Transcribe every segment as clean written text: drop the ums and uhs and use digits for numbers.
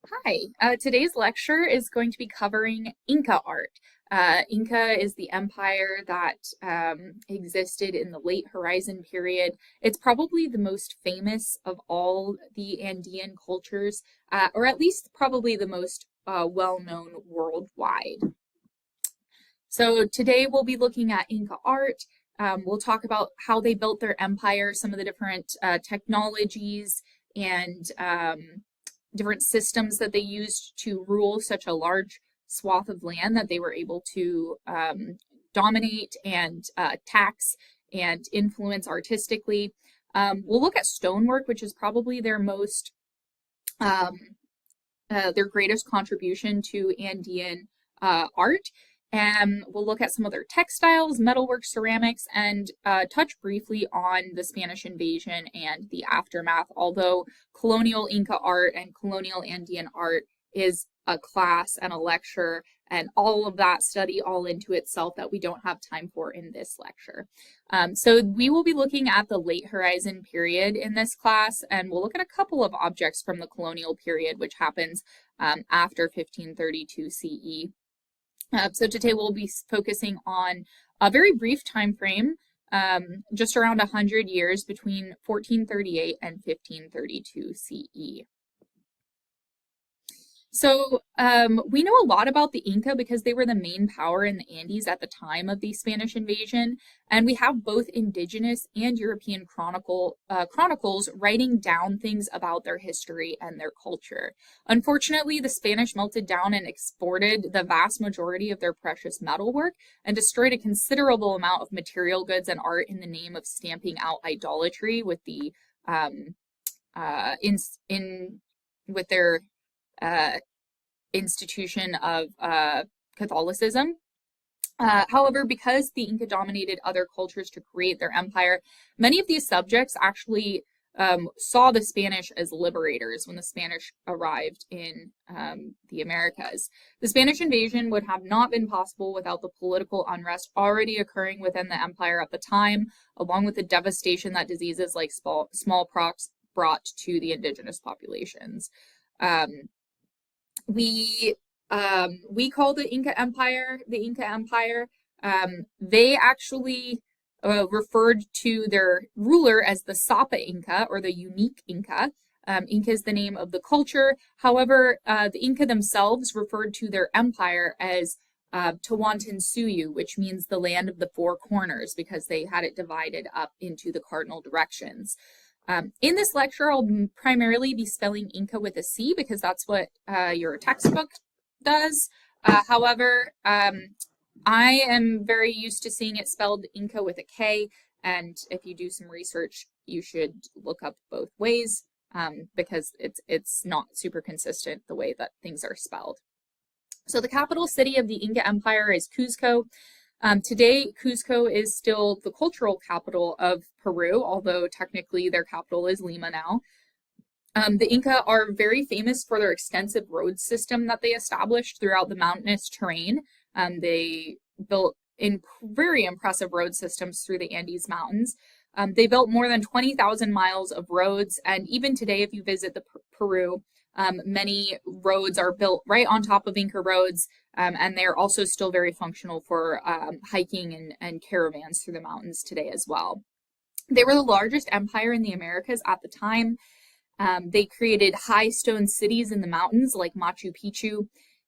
Hi, today's lecture is going to be covering Inca art. Inca is the empire that existed in the late Horizon period. It's probably the most famous of all the Andean cultures, or at least probably the most well-known worldwide. So today we'll be looking at Inca art. We'll talk about how they built their empire, some of the different technologies and different systems that they used to rule such a large swath of land that they were able to dominate and tax and influence artistically. We'll look at stonework, which is probably their most their greatest contribution to Andean art. And we'll look at some of their textiles, metalwork, ceramics, and touch briefly on the Spanish invasion and the aftermath, although colonial Inca art and colonial Andean art is a class and a lecture and all of that study all into itself that we don't have time for in this lecture. So we will be looking at the late Horizon period in this class, and we'll look at a couple of objects from the colonial period, which happens after 1532 CE. So today we'll be focusing on a very brief time frame, just around 100 years between 1438 and 1532 CE. So we know a lot about the Inca because they were the main power in the Andes at the time of the Spanish invasion, and we have both indigenous and European chronicles writing down things about their history and their culture. Unfortunately, the Spanish melted down and exported the vast majority of their precious metalwork and destroyed a considerable amount of material goods and art in the name of stamping out idolatry with the with their institution of Catholicism. However, because the Inca dominated other cultures to create their empire, many of these subjects actually saw the Spanish as liberators when the Spanish arrived in the Americas. The Spanish invasion would have not been possible without the political unrest already occurring within the empire at the time, along with the devastation that diseases like smallpox brought to the indigenous populations. We call the Inca Empire the Inca Empire. They actually referred to their ruler as the Sapa Inca, or the unique Inca. Inca is the name of the culture. However, the Inca themselves referred to their empire as Tawantinsuyu, which means the land of the four corners, because they had it divided up into the cardinal directions. In this lecture, I'll primarily be spelling Inca with a C because that's what your textbook does. However, I am very used to seeing it spelled Inca with a K, and if you do some research, you should look up both ways because it's not super consistent the way that things are spelled. So the capital city of the Inca Empire is Cuzco. Today, Cuzco is still the cultural capital of Peru, although technically their capital is Lima now. The Inca are very famous for their extensive road system that they established throughout the mountainous terrain. They built very impressive road systems through the Andes Mountains. They built more than 20,000 miles of roads, and even today, if you visit Peru, many roads are built right on top of Inca roads, and they're also still very functional for hiking and caravans through the mountains today as well. They were the largest empire in the Americas at the time. They created high stone cities in the mountains like Machu Picchu,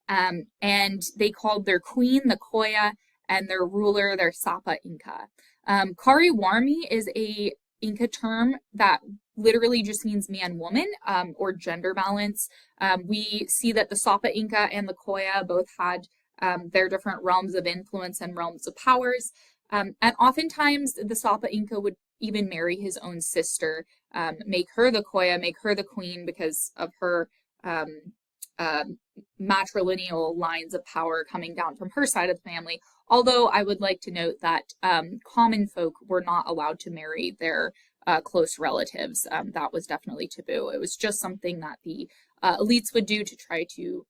and they called their queen the Koya and their ruler their Sapa Inca. Kariwarmi is a Inca term that literally just means man-woman or gender balance. We see that the Sapa Inca and the Koya both had their different realms of influence and realms of powers. And oftentimes the Sapa Inca would even marry his own sister, make her the Koya, make her the queen because of her matrilineal lines of power coming down from her side of the family. Although I would like to note that common folk were not allowed to marry their close relatives. That was definitely taboo. It was just something that the elites would do to try to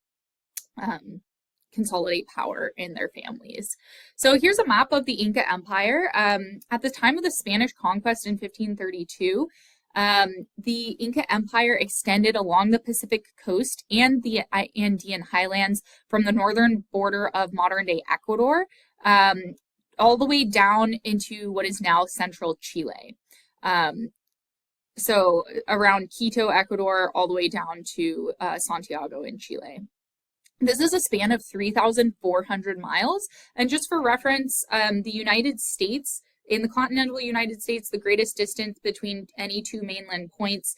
consolidate power in their families. So here's a map of the Inca Empire. At the time of the Spanish conquest in 1532, The Inca Empire extended along the Pacific coast and the Andean highlands from the northern border of modern-day Ecuador all the way down into what is now central Chile. So around Quito, Ecuador, all the way down to Santiago in Chile. This is a span of 3,400 miles. And just for reference, the United States, in the continental United States, the greatest distance between any two mainland points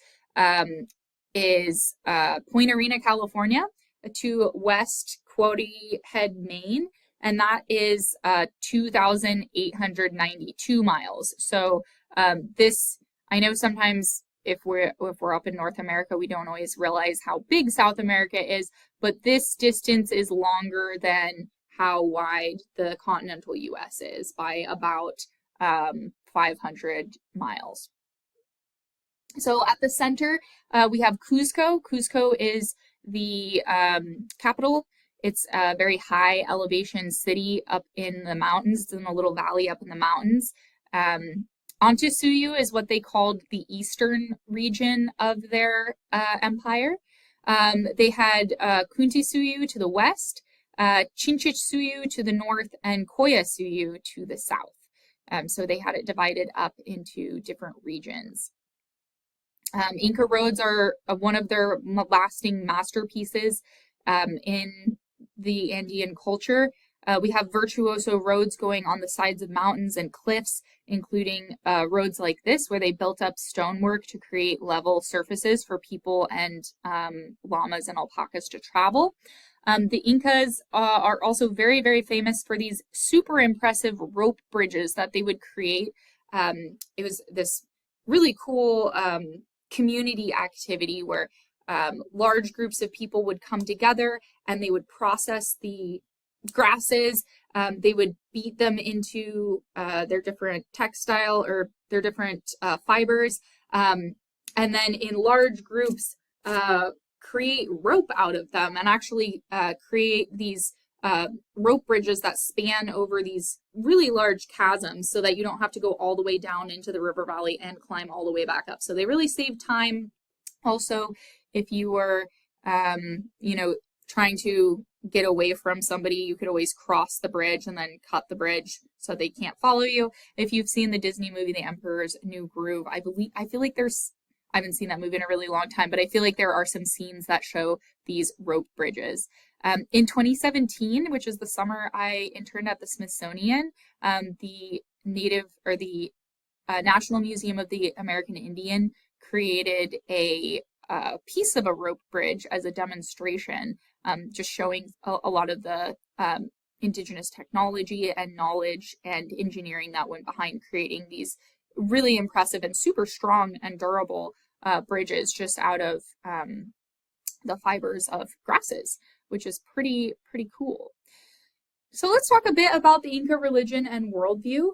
is Point Arena, California, to West Quoddy Head, Maine, and that is 2,892 miles. So this, I know sometimes if we're up in North America, we don't always realize how big South America is, but this distance is longer than how wide the continental U.S. is by about 500 miles. So at the center, we have Cuzco. Cuzco is the capital. It's a very high elevation city up in the mountains. It's in a little valley up in the mountains. Antisuyu is what they called the eastern region of their empire. They had Kuntisuyu to the west, Chinchitsuyu to the north, and Koyasuyu to the south. So they had it divided up into different regions. Inca roads are one of their lasting masterpieces in the Andean culture. We have virtuoso roads going on the sides of mountains and cliffs, including roads like this, where they built up stonework to create level surfaces for people and llamas and alpacas to travel. The Incas are also very, very famous for these super impressive rope bridges that they would create. It was this really cool community activity where large groups of people would come together and they would process the grasses. They would beat them into their different textile or their different fibers, and then in large groups create rope out of them and actually create these rope bridges that span over these really large chasms so that you don't have to go all the way down into the river valley and climb all the way back up. So they really save time. Also, if you were, trying to get away from somebody, you could always cross the bridge and then cut the bridge so they can't follow you. If you've seen the Disney movie, The Emperor's New Groove, I feel like I haven't seen that movie in a really long time, but I feel like there are some scenes that show these rope bridges. In 2017, which is the summer I interned at the Smithsonian, the National Museum of the American Indian created a piece of a rope bridge as a demonstration, just showing a lot of the indigenous technology and knowledge and engineering that went behind creating these really impressive and super strong and durable bridges just out of the fibers of grasses, which is pretty cool. So let's talk a bit about the Inca religion and worldview.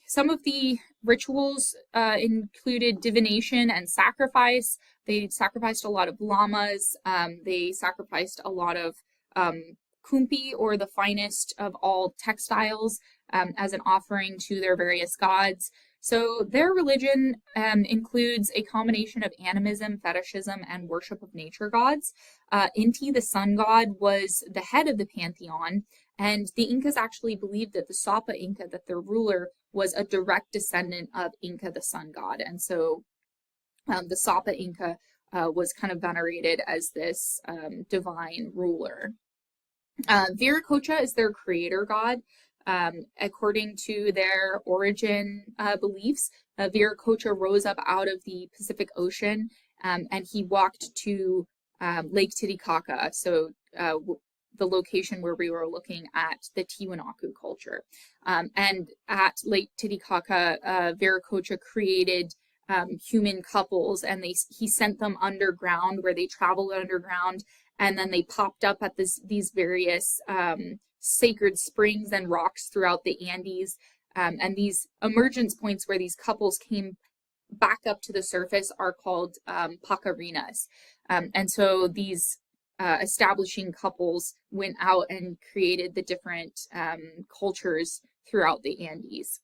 Some of the rituals included divination and sacrifice. They sacrificed a lot of llamas. They sacrificed a lot of kumpi, or the finest of all textiles, as an offering to their various gods. So their religion includes a combination of animism, fetishism, and worship of nature gods. Inti, the sun god, was the head of the pantheon, and the Incas actually believed that the Sapa Inca, that their ruler, was a direct descendant of Inca, the sun god. And so the Sapa Inca was kind of venerated as this divine ruler. Viracocha is their creator god. According to their origin beliefs, Viracocha rose up out of the Pacific Ocean and he walked to Lake Titicaca, so the location where we were looking at the Tiwanaku culture. And at Lake Titicaca, Viracocha created human couples, and he sent them underground where they traveled underground, and then they popped up at these various sacred springs and rocks throughout the Andes, and these emergence points where these couples came back up to the surface are called pacarinas. And so these establishing couples went out and created the different cultures throughout the Andes.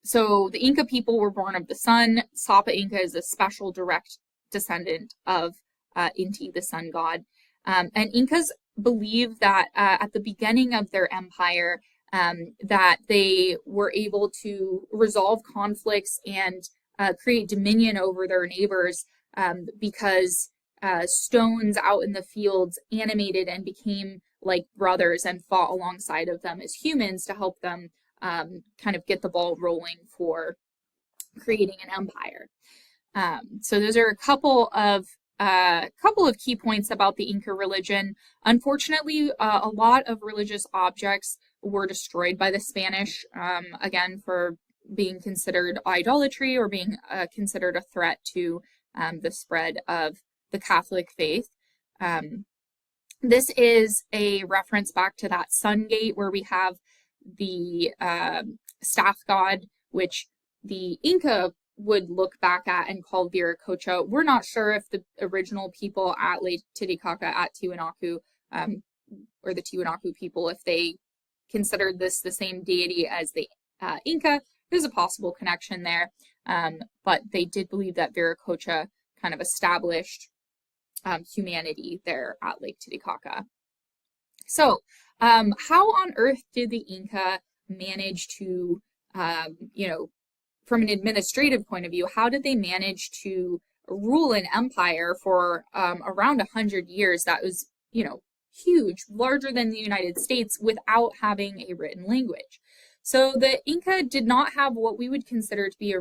So the Inca people were born of the sun. Sapa Inca is a special direct descendant of Inti, the sun god. And Incas believe that at the beginning of their empire, that they were able to resolve conflicts and create dominion over their neighbors because stones out in the fields animated and became like brothers and fought alongside of them as humans to help them kind of get the ball rolling for creating an empire. So those are a couple of key points about the Inca religion. Unfortunately, a lot of religious objects were destroyed by the Spanish, again, for being considered idolatry or being considered a threat to the spread of the Catholic faith. This is a reference back to that sun gate where we have the staff god, which the Inca would look back at and call Viracocha. We're not sure if the original people at Lake Titicaca at Tiwanaku, or the Tiwanaku people, if they considered this the same deity as the Inca. There's a possible connection there, but they did believe that Viracocha kind of established humanity there at Lake Titicaca. So, how on earth did the Inca manage to, from an administrative point of view, how did they manage to rule an empire for around 100 years that was, huge, larger than the United States, without having a written language? So the Inca did not have what we would consider to be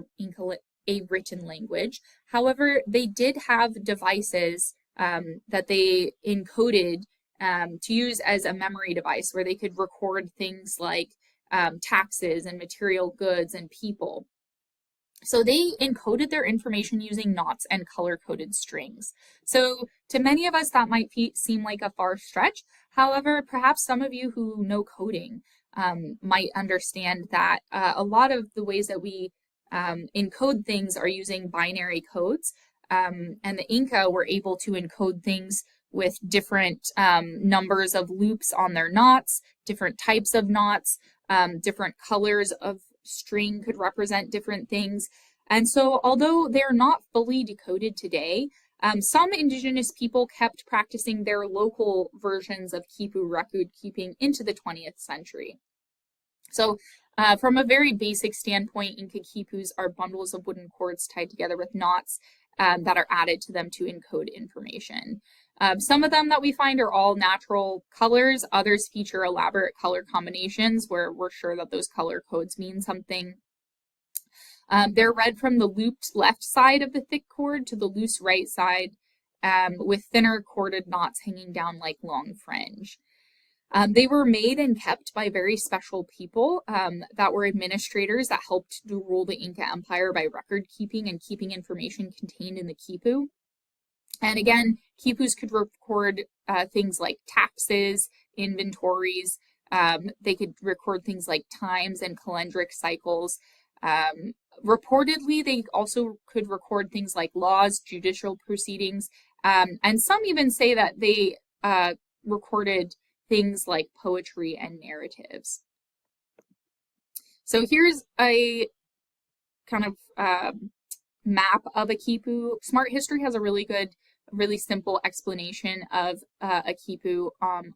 a written language. However, they did have devices that they encoded to use as a memory device where they could record things like taxes and material goods and people. So they encoded their information using knots and color-coded strings. So to many of us, that might seem like a far stretch. However, perhaps some of you who know coding might understand that a lot of the ways that we encode things are using binary codes. And the Inca were able to encode things with different numbers of loops on their knots, different types of knots, different colors of string could represent different things. And so although they're not fully decoded today, some indigenous people kept practicing their local versions of quipu record keeping into the 20th century. So from a very basic standpoint, Inca quipus are bundles of wooden cords tied together with knots that are added to them to encode information. Some of them that we find are all natural colors. Others feature elaborate color combinations where we're sure that those color codes mean something. They're read from the looped left side of the thick cord to the loose right side with thinner corded knots hanging down like long fringe. They were made and kept by very special people that were administrators that helped to rule the Inca Empire by record keeping and keeping information contained in the quipu. And again, quipus could record things like taxes, inventories. They could record things like times and calendric cycles. Reportedly, they also could record things like laws, judicial proceedings, and some even say that they recorded things like poetry and narratives. So here's a kind of map of a quipu. Smart History has a really good, really simple explanation of a quipu on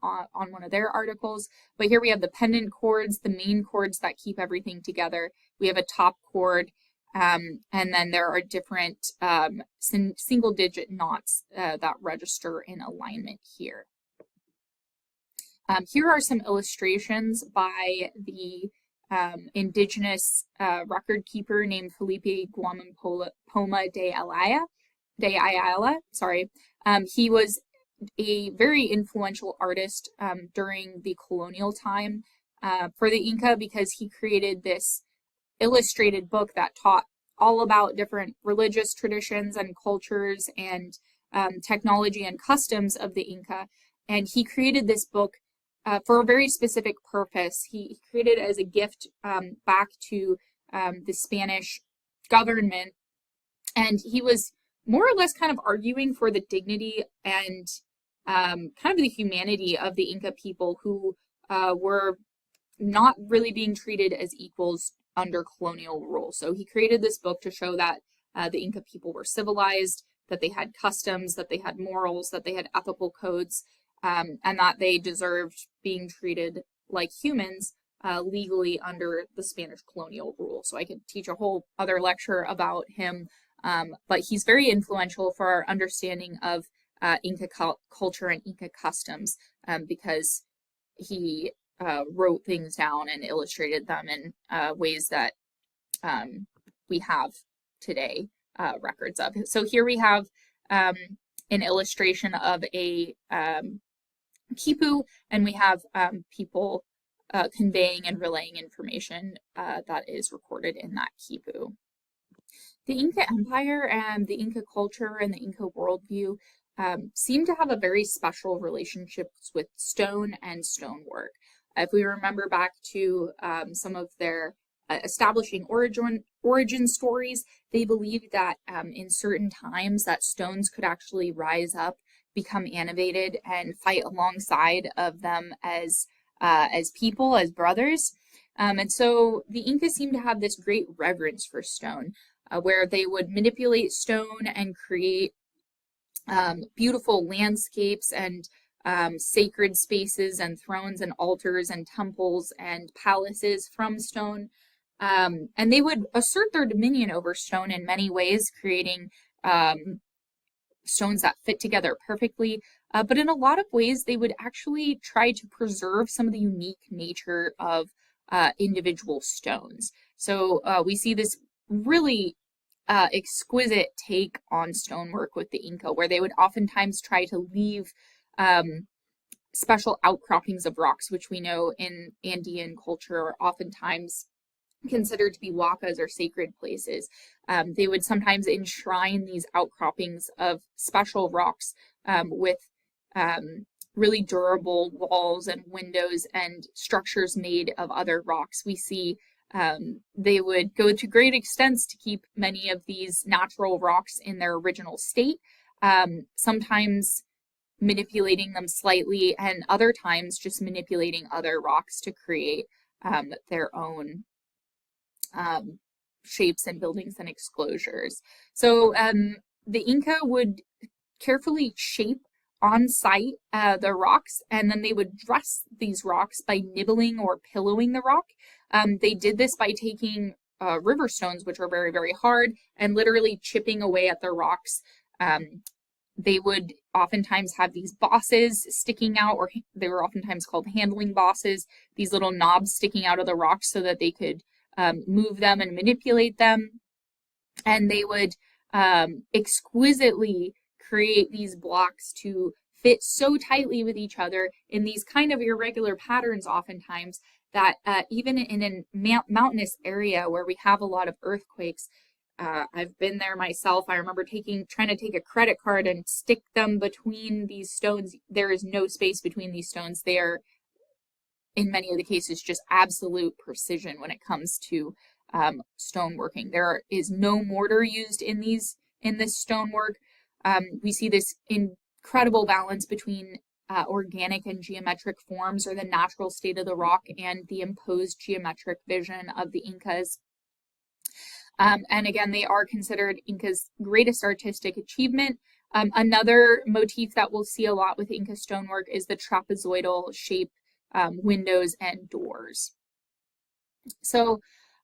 one of their articles. But here we have the pendant cords, the main cords that keep everything together. We have a top cord, and then there are different single-digit knots that register in alignment here. Here are some illustrations by the indigenous record keeper named Felipe Guaman Poma de Ayala. He was a very influential artist during the colonial time for the Inca because he created this illustrated book that taught all about different religious traditions and cultures and technology and customs of the Inca. And he created this book for a very specific purpose. He created it as a gift back to the Spanish government. And he was more or less kind of arguing for the dignity and kind of the humanity of the Inca people who were not really being treated as equals under colonial rule. So he created this book to show that the Inca people were civilized, that they had customs, that they had morals, that they had ethical codes, and that they deserved being treated like humans legally under the Spanish colonial rule. So I could teach a whole other lecture about him, but he's very influential for our understanding of Inca culture and Inca customs because he wrote things down and illustrated them in ways that we have today records of. So here we have an illustration of a quipu, and we have people conveying and relaying information that is recorded in that quipu. The Inca Empire and the Inca culture and the Inca worldview seem to have a very special relationship with stone and stonework. If we remember back to some of their establishing origin stories, they believed that in certain times that stones could actually rise up, become animated, and fight alongside of them as people, as brothers. And so the Incas seem to have this great reverence for stone, where they would manipulate stone and create beautiful landscapes and sacred spaces and thrones and altars and temples and palaces from stone. And they would assert their dominion over stone in many ways, creating stones that fit together perfectly. But in a lot of ways, they would actually try to preserve some of the unique nature of individual stones. So we see this really exquisite take on stonework with the Inca, where they would oftentimes try to leave special outcroppings of rocks, which we know in Andean culture are oftentimes considered to be wakas or sacred places. They would sometimes enshrine these outcroppings of special rocks with really durable walls and windows and structures made of other rocks. We see they would go to great extents to keep many of these natural rocks in their original state, sometimes manipulating them slightly, and other times just manipulating other rocks to create their own shapes and buildings and exclosures. So the Inca would carefully shape on site the rocks, and then they would dress these rocks by nibbling or pillowing the rock. They did this by taking river stones, which are very, very hard, and literally chipping away at the rocks. They would oftentimes have these bosses sticking out, or they were oftentimes called handling bosses, these little knobs sticking out of the rocks so that they could move them and manipulate them. And they would exquisitely create these blocks to fit so tightly with each other in these kind of irregular patterns oftentimes that even in a mountainous area where we have a lot of earthquakes, I've been there myself. I remember trying to take a credit card and stick them between these stones. There is no space between these stones. They are, in many of the cases, just absolute precision when it comes to stoneworking. There is no mortar used in this stonework. We see this incredible balance between organic and geometric forms, or the natural state of the rock, and the imposed geometric vision of the Incas. And again, they are considered Inca's greatest artistic achievement. Another motif that we'll see a lot with Inca stonework is the trapezoidal shape windows and doors. So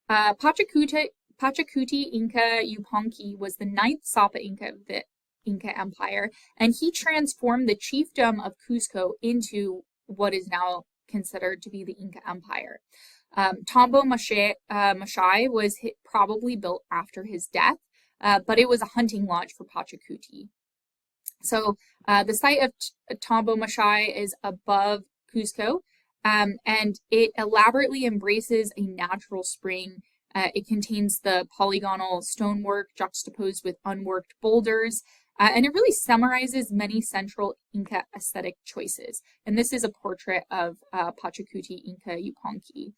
Pachacuti Inca Yupanqui was the 9th Sapa Inca of the Inca Empire, and he transformed the chiefdom of Cuzco into what is now considered to be the Inca Empire. Tambo Mashai was probably built after his death, but it was a hunting lodge for Pachacuti. So the site of Tambo Mashai is above Cuzco, and it elaborately embraces a natural spring. It contains the polygonal stonework juxtaposed with unworked boulders, and it really summarizes many central Inca aesthetic choices. And this is a portrait of Pachacuti Inca Yupanqui.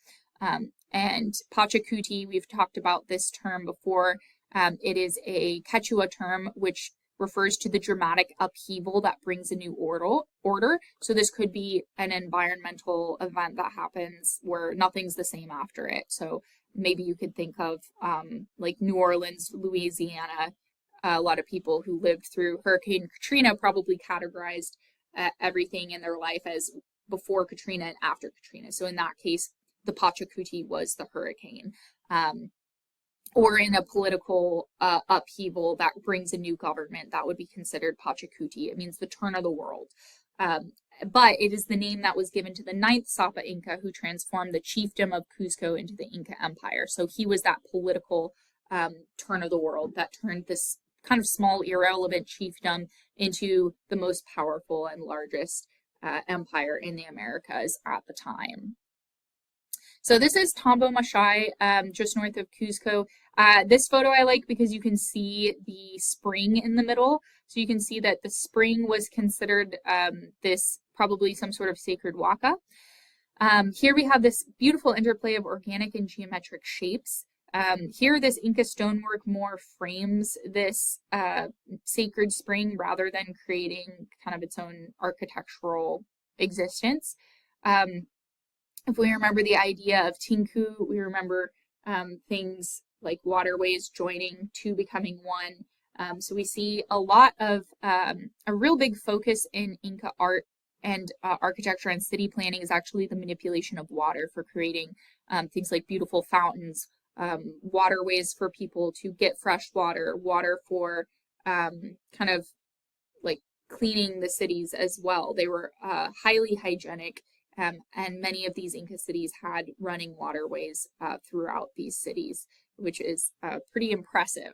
And Pachacuti, we've talked about this term before. It is a Quechua term which refers to the dramatic upheaval that brings a new order. So this could be an environmental event that happens where nothing's the same after it. So maybe you could think of like New Orleans, Louisiana. A lot of people who lived through Hurricane Katrina probably categorized everything in their life as before Katrina and after Katrina. So in that case, the Pachacuti was the hurricane. Or in a political upheaval that brings a new government, that would be considered Pachacuti. It means the turn of the world. But it is the name that was given to the ninth Sapa Inca, who transformed the chiefdom of Cuzco into the Inca Empire. So he was that political turn of the world that turned this kind of small, irrelevant chiefdom into the most powerful and largest empire in the Americas at the time. So this is Tambo Machai, just north of Cuzco. This photo I like because you can see the spring in the middle. So you can see that the spring was considered this probably some sort of sacred waka. Here we have this beautiful interplay of organic and geometric shapes. Here this Inca stonework more frames this sacred spring rather than creating kind of its own architectural existence. If we remember the idea of Tinku, we remember things like waterways joining, two becoming one. So we see a lot of a real big focus in Inca art and architecture and city planning is actually the manipulation of water for creating things like beautiful fountains, waterways for people to get fresh water, water for kind of like cleaning the cities as well. They were highly hygienic. And many of these Inca cities had running waterways throughout these cities, which is pretty impressive.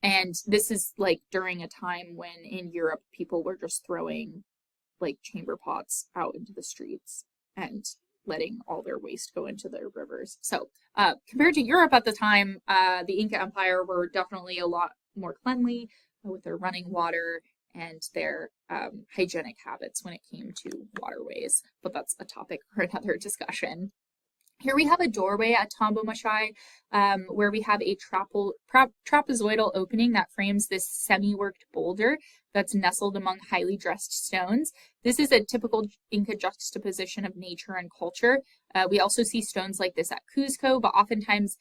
And this is like during a time when in Europe people were just throwing like chamber pots out into the streets and letting all their waste go into their rivers. So compared to Europe at the time, the Inca Empire were definitely a lot more cleanly with their running water and their hygienic habits when it came to waterways. But that's a topic for another discussion. Here we have a doorway at Tambo Machai where we have a trapezoidal opening that frames this semi-worked boulder that's nestled among highly dressed stones. This is a typical Inca juxtaposition of nature and culture. We also see stones like this at Cuzco, but oftentimes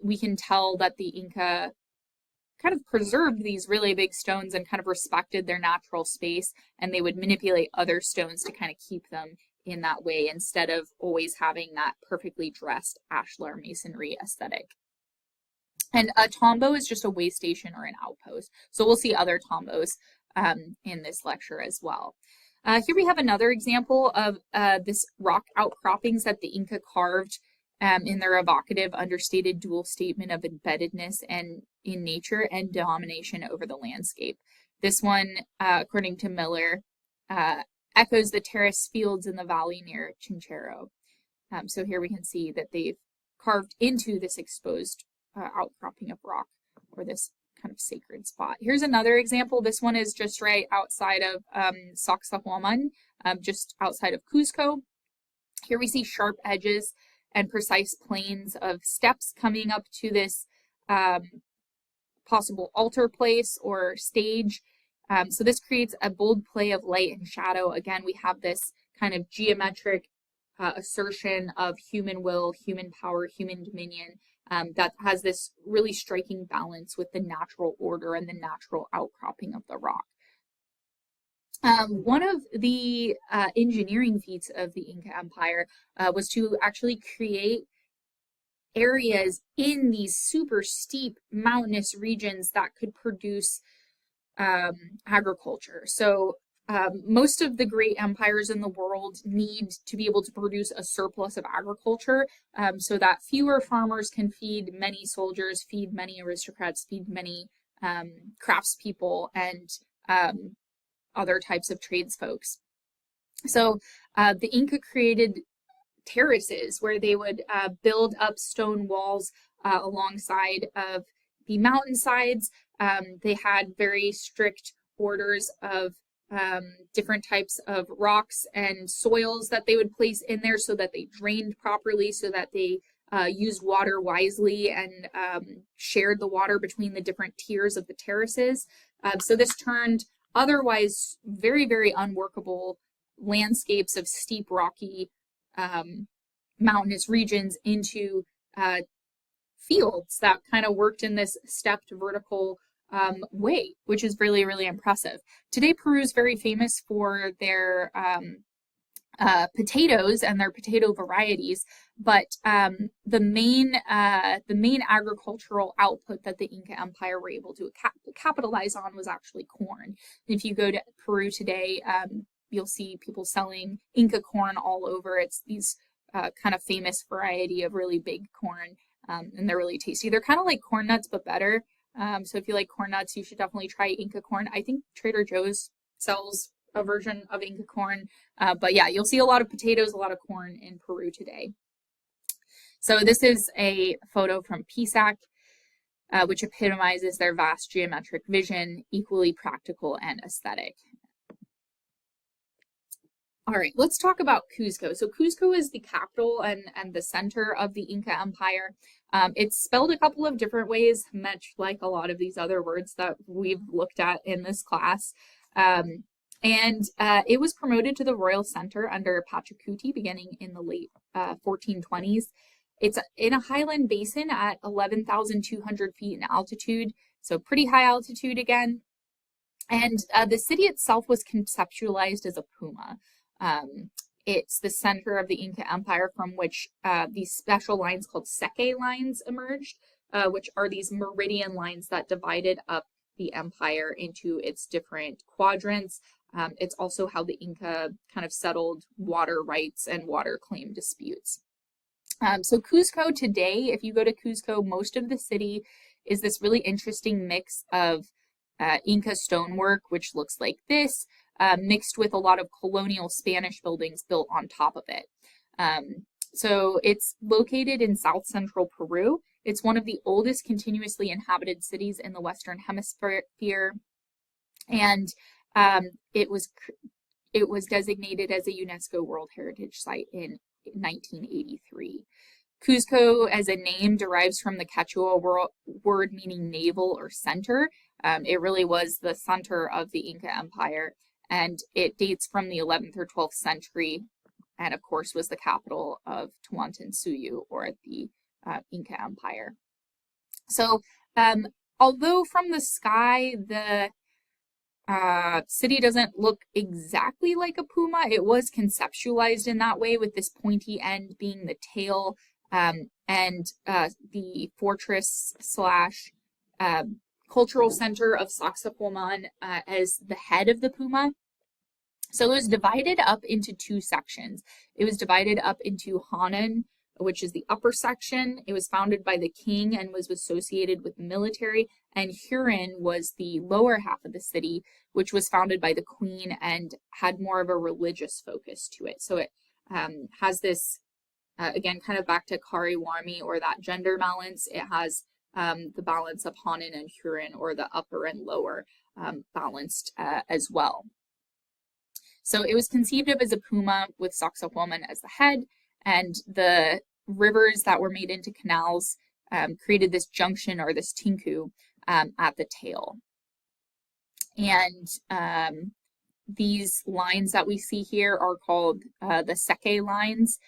we can tell that the Inca kind of preserved these really big stones and kind of respected their natural space, and they would manipulate other stones to kind of keep them in that way instead of always having that perfectly dressed ashlar masonry aesthetic. And a tambo is just a way station or an outpost. So we'll see other tambos in this lecture as well. Here we have another example of this rock outcroppings that the Inca carved in their evocative, understated dual statement of embeddedness and in nature and domination over the landscape. This one, according to Miller, echoes the terrace fields in the valley near Chinchero. So here we can see that they've carved into this exposed outcropping of rock or this kind of sacred spot. Here's another example. This one is just right outside of Saqsa, Waman, just outside of Cuzco. Here we see sharp edges and precise planes of steps coming up to this possible altar place or stage. So this creates a bold play of light and shadow. Again, we have this kind of geometric assertion of human will, human power, human dominion that has this really striking balance with the natural order and the natural outcropping of the rock. One of the engineering feats of the Inca Empire was to actually create areas in these super steep mountainous regions that could produce agriculture. So most of the great empires in the world need to be able to produce a surplus of agriculture so that fewer farmers can feed many soldiers, feed many aristocrats, feed many craftspeople, and other types of tradesfolks. So the Inca created terraces where they would build up stone walls alongside of the mountainsides. They had very strict orders of different types of rocks and soils that they would place in there so that they drained properly, so that they used water wisely and shared the water between the different tiers of the terraces. So this turned otherwise very, very unworkable landscapes of steep rocky mountainous regions into fields that kind of worked in this stepped vertical way, which is really, really impressive. Today, Peru is very famous for their potatoes and their potato varieties, but the main agricultural output that the Inca Empire were able to capitalize on was actually corn. And if you go to Peru today, you'll see people selling Inca corn all over. It's these kind of famous variety of really big corn, and they're really tasty. They're kind of like corn nuts, but better. So if you like corn nuts, you should definitely try Inca corn. I think Trader Joe's sells a version of Inca corn. But yeah, you'll see a lot of potatoes, a lot of corn in Peru today. So this is a photo from Pisac, which epitomizes their vast geometric vision, equally practical and aesthetic. All right, let's talk about Cuzco. So Cuzco is the capital and the center of the Inca Empire. It's spelled a couple of different ways, much like a lot of these other words that we've looked at in this class. It was promoted to the royal center under Pachacuti beginning in the late 1420s. It's in a highland basin at 11,200 feet in altitude, so pretty high altitude again. And the city itself was conceptualized as a puma. It's the center of the Inca Empire from which these special lines called Saqsa lines emerged, which are these meridian lines that divided up the empire into its different quadrants. It's also how the Inca kind of settled water rights and water claim disputes. So Cuzco today, if you go to Cuzco, most of the city is this really interesting mix of Inca stonework, which looks like this, mixed with a lot of colonial Spanish buildings built on top of it. So it's located in south central Peru. It's one of the oldest continuously inhabited cities in the Western Hemisphere, and it was designated as a UNESCO World Heritage Site in 1983. Cuzco as a name derives from the Quechua word meaning navel or center. It really was the center of the Inca Empire, and it dates from the 11th or 12th century, and of course was the capital of Tawantinsuyu, or the Inca Empire. So although from the sky the city doesn't look exactly like a puma, it was conceptualized in that way, with this pointy end being the tail, and the fortress slash cultural center of Saqsa as the head of the puma. So it was divided up into two sections. It was divided up into Hanan, which is the upper section. It was founded by the king and was associated with the military, and Huron was the lower half of the city, which was founded by the queen and had more of a religious focus to it. So it has this, again, kind of back to Kari-Warmi, or that gender balance. It has the balance of Hanan and Huron, or the upper and lower, balanced as well. So it was conceived of as a puma with Saqsa as the head, and the rivers that were made into canals created this junction, or this tinku, at the tail. And these lines that we see here are called the Saqsa lines,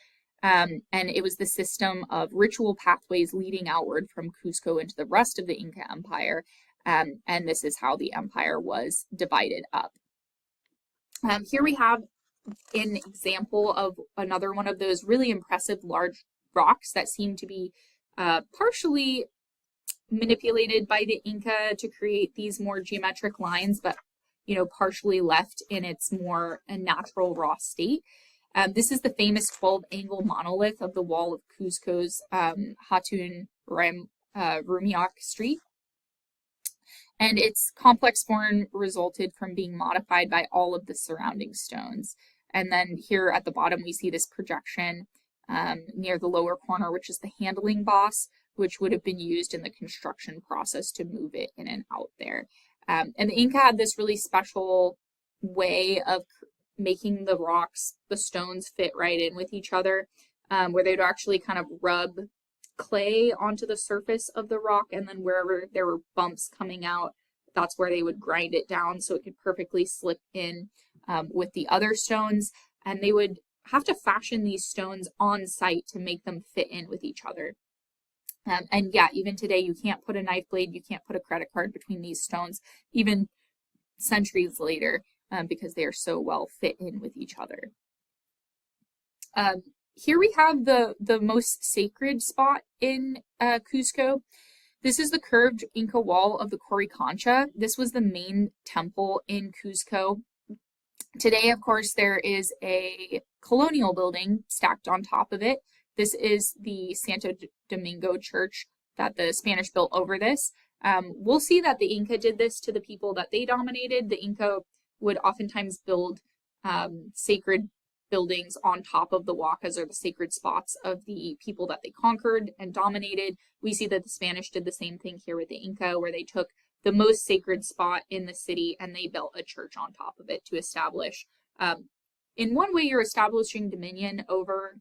and it was the system of ritual pathways leading outward from Cuzco into the rest of the Inca Empire, and this is how the empire was divided up. Here we have an example of another one of those really impressive large rocks that seem to be partially manipulated by the Inca to create these more geometric lines, but partially left in its more natural raw state. This is the famous 12-angle monolith of the wall of Cuzco's Hatun Rumiak Street. And its complex form resulted from being modified by all of the surrounding stones. And then here at the bottom, we see this projection near the lower corner, which is the handling boss, which would have been used in the construction process to move it in and out there. And the Inca had this really special way of making the rocks, the stones, fit right in with each other, where they'd actually kind of rub clay onto the surface of the rock, and then wherever there were bumps coming out, that's where they would grind it down so it could perfectly slip in with the other stones. And they would have to fashion these stones on site to make them fit in with each other. And yeah, even today, you can't put a knife blade, you can't put a credit card between these stones, even centuries later, because they are so well fit in with each other. Here we have the most sacred spot in Cuzco. This is the curved Inca wall of the Coricancha. This was the main temple in Cuzco. Today, of course, there is a colonial building stacked on top of it. This is the Santo Domingo church that the Spanish built over this. We'll see that the Inca did this to the people that they dominated. The Inca would oftentimes build sacred buildings on top of the wakas, or the sacred spots of the people that they conquered and dominated. We see that the Spanish did the same thing here with the Inca, where they took the most sacred spot in the city and they built a church on top of it to establish. In one way, you're establishing dominion over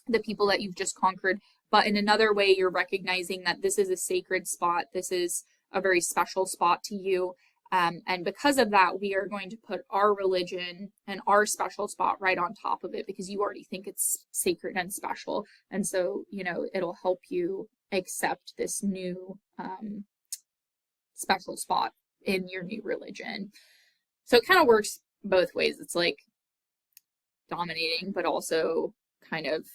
the people that you've just conquered, but in another way, you're recognizing that this is a sacred spot. This is a very special spot to you. And because of that, we are going to put our religion and our special spot right on top of it, because you already think it's sacred and special. And so, you know, it'll help you accept this new special spot in your new religion. So it kind of works both ways. It's like dominating, but also kind of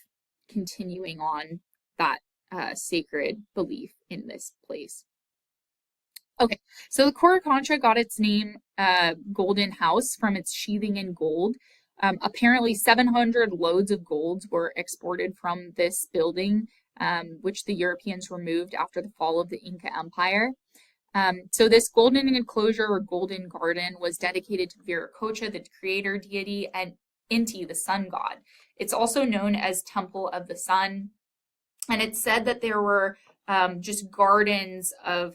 continuing on that sacred belief in this place. Okay, so the Coricancha got its name Golden House from its sheathing in gold. Apparently 700 loads of gold were exported from this building, which the Europeans removed after the fall of the Inca Empire. So this golden enclosure or golden garden was dedicated to Viracocha, the creator deity, and Inti, the sun god. It's also known as Temple of the Sun. And it's said that there were just gardens of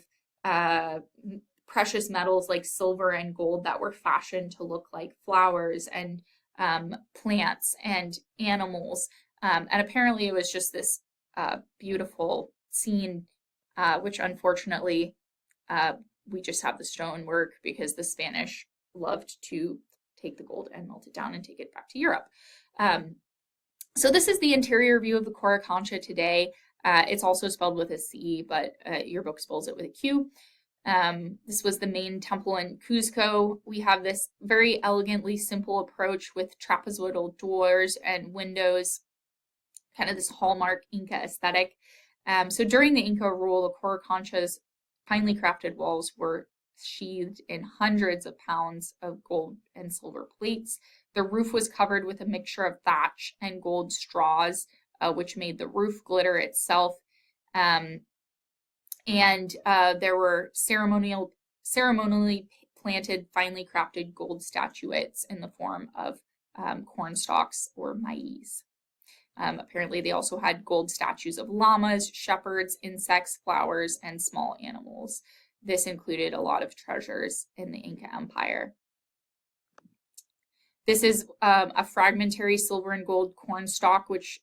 precious metals like silver and gold that were fashioned to look like flowers and plants and animals. And apparently it was just this beautiful scene, which unfortunately we just have the stonework because the Spanish loved to take the gold and melt it down and take it back to Europe. So this is the interior view of the Coricancha today. It's also spelled with a C, but your book spells it with a Q. This was the main temple in Cuzco. We have this very elegantly simple approach with trapezoidal doors and windows, kind of this hallmark Inca aesthetic. So during the Inca rule, the Coricancha's finely crafted walls were sheathed in hundreds of pounds of gold and silver plates. The roof was covered with a mixture of thatch and gold straws, which made the roof glitter itself. And there were ceremonially planted, finely crafted gold statuettes in the form of corn stalks or maize. Apparently, they also had gold statues of llamas, shepherds, insects, flowers, and small animals. This included a lot of treasures in the Inca Empire. This is a fragmentary silver and gold corn stalk, which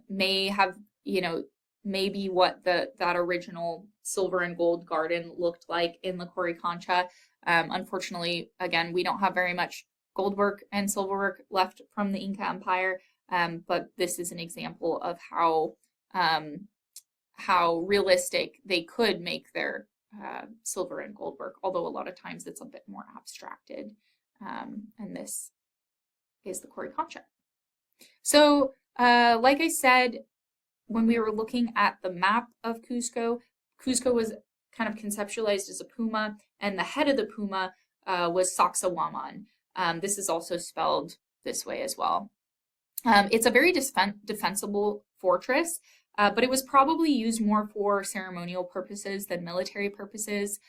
may have, may be what that original silver and gold garden looked like in the Coricancha. Unfortunately, again, we don't have very much gold work and silver work left from the Inca Empire, but this is an example of how realistic they could make their silver and gold work, although a lot of times it's a bit more abstracted. And this is the Coricancha. So, like I said, when we were looking at the map of Cuzco, Cuzco was kind of conceptualized as a puma, and the head of the puma was Saqsa Waman. This is also spelled this way as well. It's a very defensible fortress, but it was probably used more for ceremonial purposes than military purposes.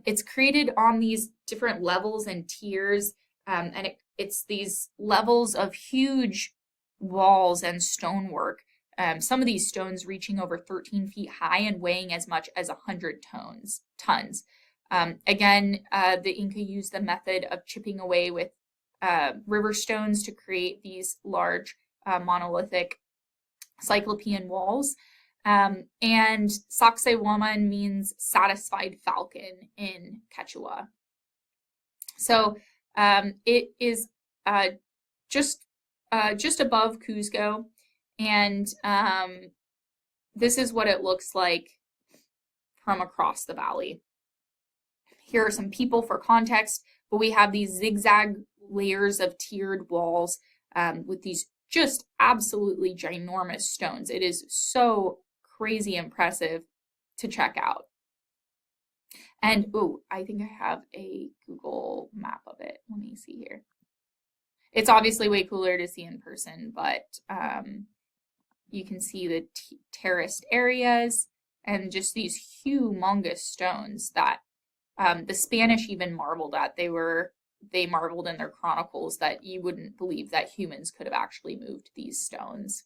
It's created on these different levels and tiers, and it's these levels of huge walls and stonework. Some of these stones reaching over 13 feet high and weighing as much as 100 tons. Again, the Inca used the method of chipping away with river stones to create these large monolithic cyclopean walls. And Saqsa Waman means satisfied falcon in Quechua. So it is just just above Cuzco, and this is what it looks like from across the valley. Here are some people for context, but we have these zigzag layers of tiered walls with these just absolutely ginormous stones. It is so crazy impressive to check out. And, oh, I think I have a Google map of it. Let me see here. It's obviously way cooler to see in person, but you can see the terraced areas and just these humongous stones that the Spanish even marveled at. They marveled in their chronicles that you wouldn't believe that humans could have actually moved these stones.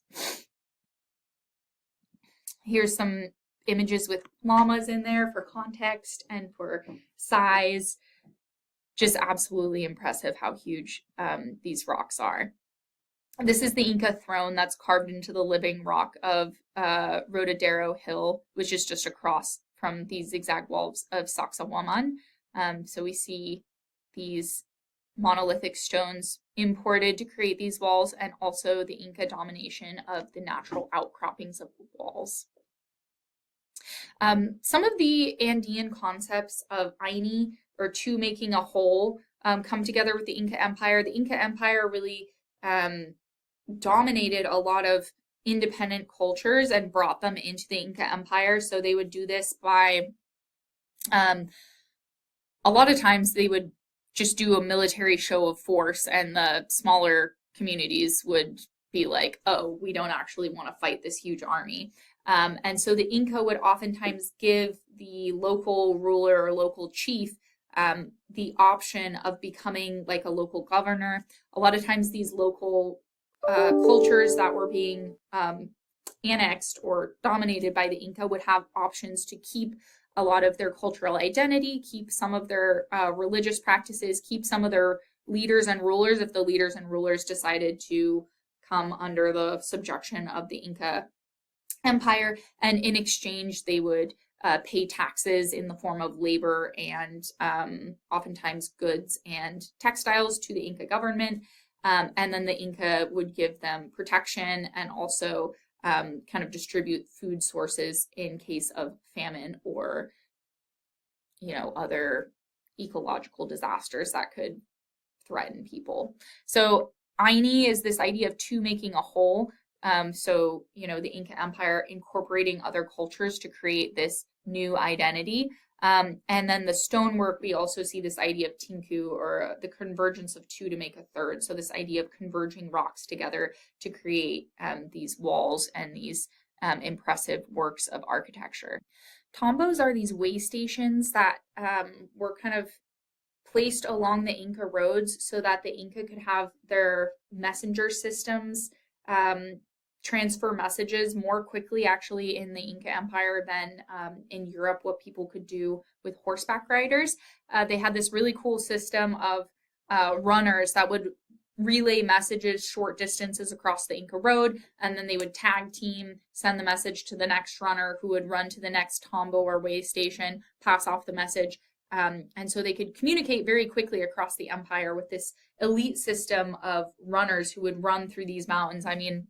Here's some images with llamas in there for context and for size. Just absolutely impressive how huge these rocks are. This is the Inca throne that's carved into the living rock of Rodadero Hill, which is just across from these zigzag walls of Saqsa Waman. So we see these monolithic stones imported to create these walls, and also the Inca domination of the natural outcroppings of the walls. Some of the Andean concepts of Aini, or two making a whole, come together with the Inca Empire. The Inca Empire really dominated a lot of independent cultures and brought them into the Inca Empire. So they would do this by, a lot of times they would just do a military show of force, and the smaller communities would be like, oh, we don't actually want to fight this huge army. And so the Inca would oftentimes give the local ruler or local chief the option of becoming like a local governor. A lot of times these local cultures that were being annexed or dominated by the Inca would have options to keep a lot of their cultural identity, keep some of their religious practices, keep some of their leaders and rulers if the leaders and rulers decided to come under the subjection of the Inca Empire. And in exchange, they would pay taxes in the form of labor and oftentimes goods and textiles to the Inca government. And then the Inca would give them protection and also kind of distribute food sources in case of famine or, other ecological disasters that could threaten people. So Aini is this idea of two making a whole. So, the Inca Empire incorporating other cultures to create this new identity. And then the stonework, we also see this idea of tinku, or the convergence of two to make a third. So this idea of converging rocks together to create these walls and these impressive works of architecture. Tambos are these way stations that were kind of placed along the Inca roads so that the Inca could have their messenger systems transfer messages more quickly, actually, in the Inca Empire than in Europe, what people could do with horseback riders. They had this really cool system of runners that would relay messages short distances across the Inca road, and then they would tag team, send the message to the next runner who would run to the next tambo or way station, pass off the message. And so they could communicate very quickly across the empire with this elite system of runners who would run through these mountains. I mean,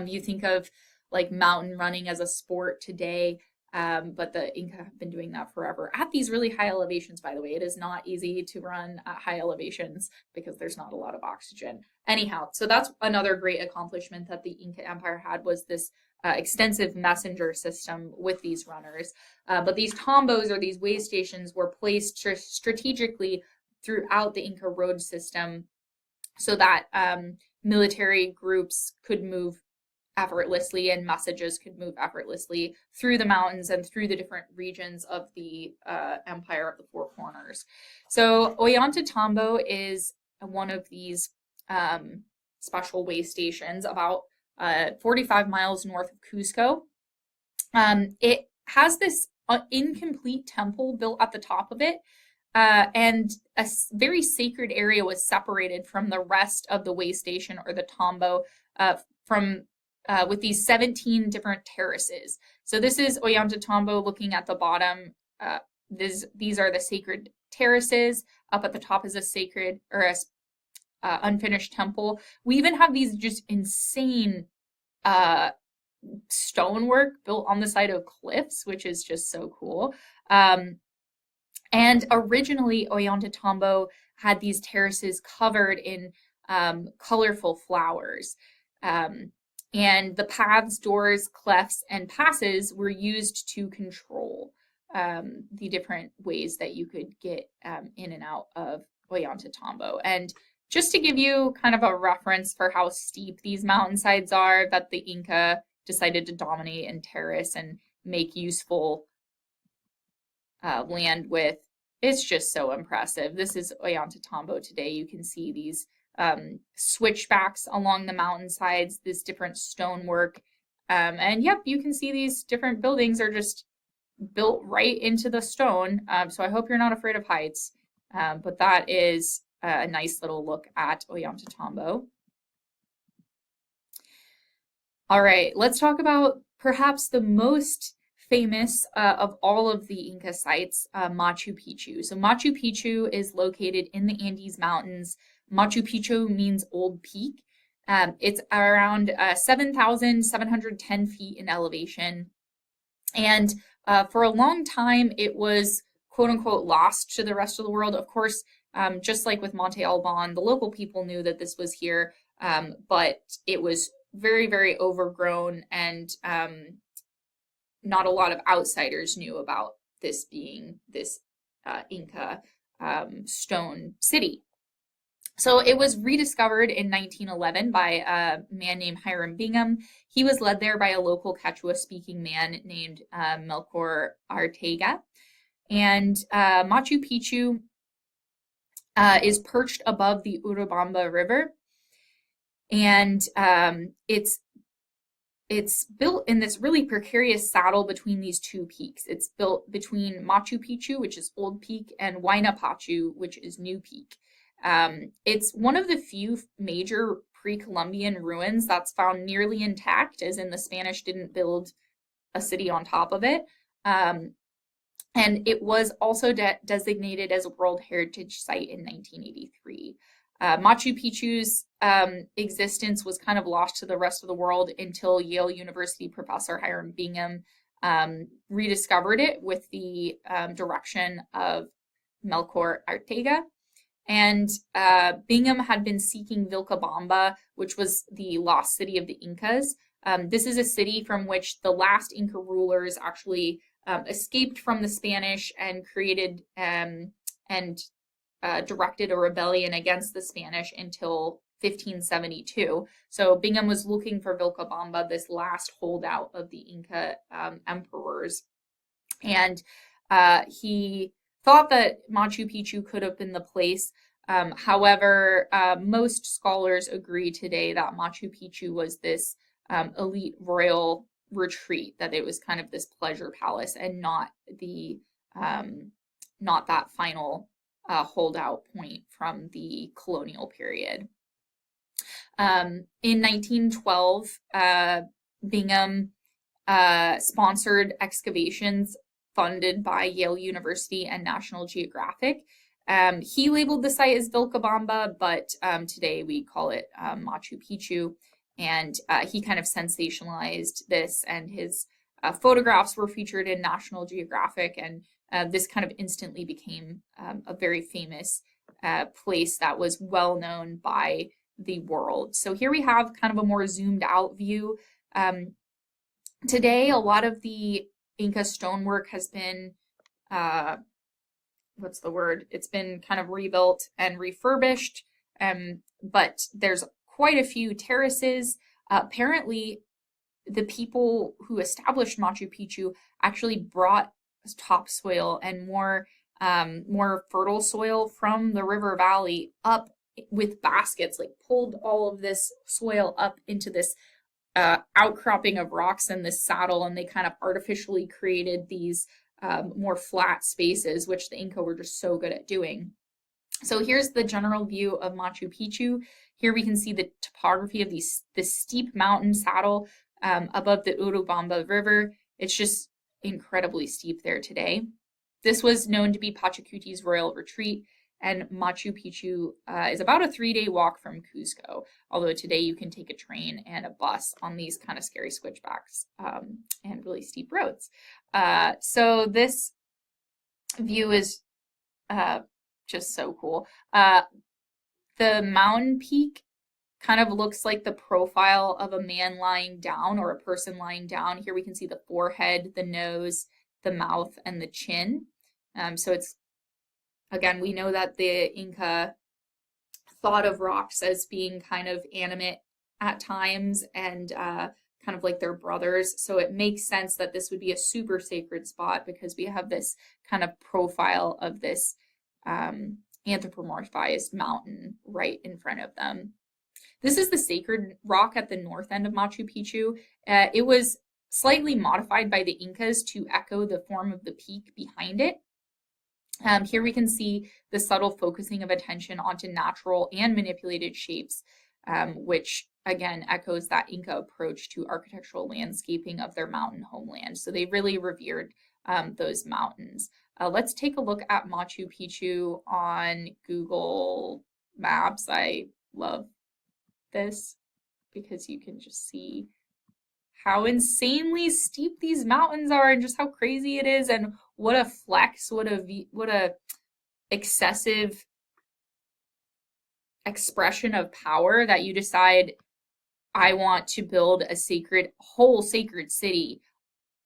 you think of like mountain running as a sport today, but the Inca have been doing that forever at these really high elevations, by the way. It is not easy to run at high elevations because there's not a lot of oxygen. Anyhow, so that's another great accomplishment that the Inca Empire had, was this extensive messenger system with these runners. But these tambos, or these way stations, were placed strategically throughout the Inca road system so that military groups could move effortlessly and messages could move effortlessly through the mountains and through the different regions of the Empire of the Four Corners. So Ollantaytambo is one of these special way stations about 45 miles north of Cuzco. It has this incomplete temple built at the top of it, and a very sacred area was separated from the rest of the way station, or the tambo, with these 17 different terraces. So this is Ollantaytambo looking at the bottom. These are the sacred terraces. Up at the top is a sacred, or unfinished temple. We even have these just insane stonework built on the side of cliffs, which is just so cool. And originally, Ollantaytambo had these terraces covered in colorful flowers. And the paths, doors, clefts, and passes were used to control the different ways that you could get in and out of Ollantaytambo. And just to give you kind of a reference for how steep these mountainsides are that the Inca decided to dominate and terrace and make useful land with, it's just so impressive. This is Ollantaytambo today. You can see these switchbacks along the mountainsides, this different stonework. And yep, you can see these different buildings are just built right into the stone. So I hope you're not afraid of heights. But that is a nice little look at Ollantaytambo. All right, let's talk about perhaps the most famous of all of the Inca sites, Machu Picchu. So Machu Picchu is located in the Andes Mountains. Machu Picchu means old peak. It's around 7,710 feet in elevation. And for a long time, it was quote unquote lost to the rest of the world. Of course, just like with Monte Alban, the local people knew that this was here, but it was very, very overgrown, and not a lot of outsiders knew about this being this Inca stone city. So it was rediscovered in 1911 by a man named Hiram Bingham. He was led there by a local Quechua-speaking man named Melchor Arteaga. And Machu Picchu is perched above the Urubamba River. And it's built in this really precarious saddle between these two peaks. It's built between Machu Picchu, which is Old Peak, and Huayna Picchu, which is New Peak. It's one of the few major pre-Columbian ruins that's found nearly intact, as in the Spanish didn't build a city on top of it. And it was also designated as a World Heritage Site in 1983. Machu Picchu's existence was kind of lost to the rest of the world until Yale University professor Hiram Bingham rediscovered it with the direction of Melchor Arteaga. And Bingham had been seeking Vilcabamba, which was the lost city of the Incas. This is a city from which the last Inca rulers actually escaped from the Spanish and created and directed a rebellion against the Spanish until 1572. So Bingham was looking for Vilcabamba, this last holdout of the Inca emperors. And he thought that Machu Picchu could have been the place. However, most scholars agree today that Machu Picchu was this elite royal retreat, that it was kind of this pleasure palace and not the not that final holdout point from the colonial period. In 1912, Bingham sponsored excavations funded by Yale University and National Geographic. He labeled the site as Vilcabamba, but today we call it Machu Picchu. And he kind of sensationalized this, and his photographs were featured in National Geographic, and this kind of instantly became a very famous place that was well known by the world. So here we have kind of a more zoomed out view. Today, a lot of the Inca stonework has been, what's the word? It's been kind of rebuilt and refurbished, but there's quite a few terraces. Apparently, the people who established Machu Picchu actually brought topsoil and more fertile soil from the river valley up with baskets, like pulled all of this soil up into this outcropping of rocks in this saddle, and they kind of artificially created these more flat spaces, which the Inca were just so good at doing. So here's the general view of Machu Picchu. Here we can see the topography of this steep mountain saddle above the Urubamba River. It's just incredibly steep there today. This was known to be Pachacuti's royal retreat, and Machu Picchu is about a 3-day walk from Cuzco, although today you can take a train and a bus on these kind of scary switchbacks and really steep roads. So this view is just so cool. The mountain peak kind of looks like the profile of a man lying down or a person lying down. Here we can see the forehead, the nose, the mouth, and the chin. So it's, again, we know that the Inca thought of rocks as being kind of animate at times and kind of like their brothers. So it makes sense that this would be a super sacred spot because we have this kind of profile of this anthropomorphized mountain right in front of them. This is the sacred rock at the north end of Machu Picchu. It was slightly modified by the Incas to echo the form of the peak behind it. Here we can see the subtle focusing of attention onto natural and manipulated shapes, which again echoes that Inca approach to architectural landscaping of their mountain homeland. So they really revered those mountains. Let's take a look at Machu Picchu on Google Maps. I love this because you can just see how insanely steep these mountains are and just how crazy it is, and what a flex, what a excessive expression of power that you decide, I want to build a whole sacred city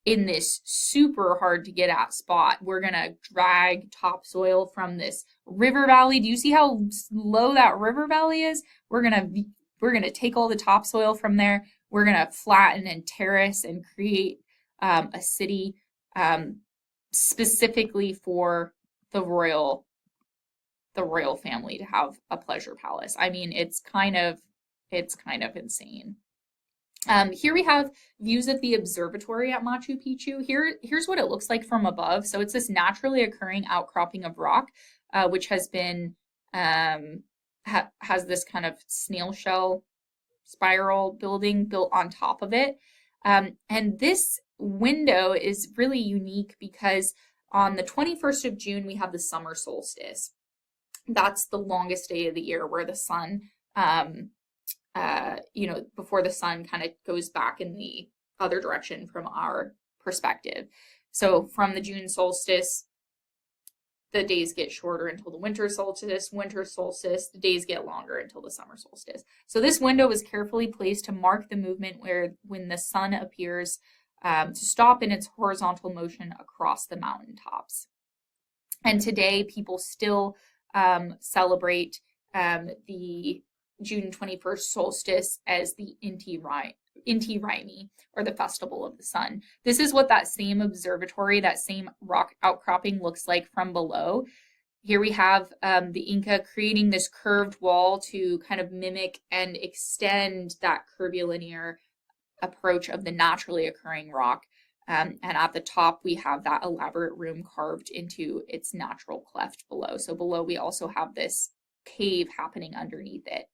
in this super hard to get at spot. We're gonna drag topsoil from this river valley. Do you see how low that river valley is? We're gonna take all the topsoil from there. We're gonna flatten and terrace and create a city specifically for the royal family to have a pleasure palace. I mean, it's kind of insane. Here we have views of the observatory at Machu Picchu. Here's what it looks like from above. So it's this naturally occurring outcropping of rock, which has been has this kind of snail shell spiral building built on top of it. And this window is really unique because on the 21st of June, we have the summer solstice. That's the longest day of the year where the sun, before the sun kind of goes back in the other direction from our perspective. So from the June solstice, the days get shorter until the winter solstice, the days get longer until the summer solstice. So this window is carefully placed to mark the movement when the sun appears to stop in its horizontal motion across the mountaintops. And today people still celebrate the June 21st solstice as the Inti Raymi, or the Festival of the Sun. This is what that same observatory, that same rock outcropping looks like from below. Here we have the Inca creating this curved wall to kind of mimic and extend that curvilinear approach of the naturally occurring rock. And at the top, we have that elaborate room carved into its natural cleft below. So below, we also have this cave happening underneath it.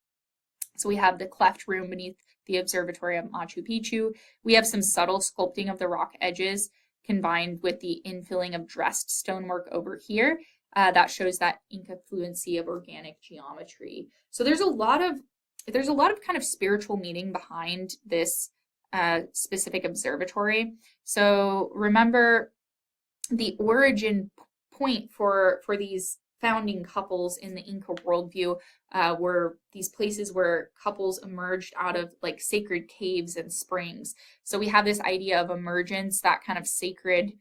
So we have the cleft room beneath the observatory of Machu Picchu. We have some subtle sculpting of the rock edges combined with the infilling of dressed stonework over here. That shows that Inca fluency of organic geometry. So there's a lot of kind of spiritual meaning behind this specific observatory. So remember, the origin point for these founding couples in the Inca worldview were these places where couples emerged out of like sacred caves and springs. So we have this idea of emergence, that kind of sacred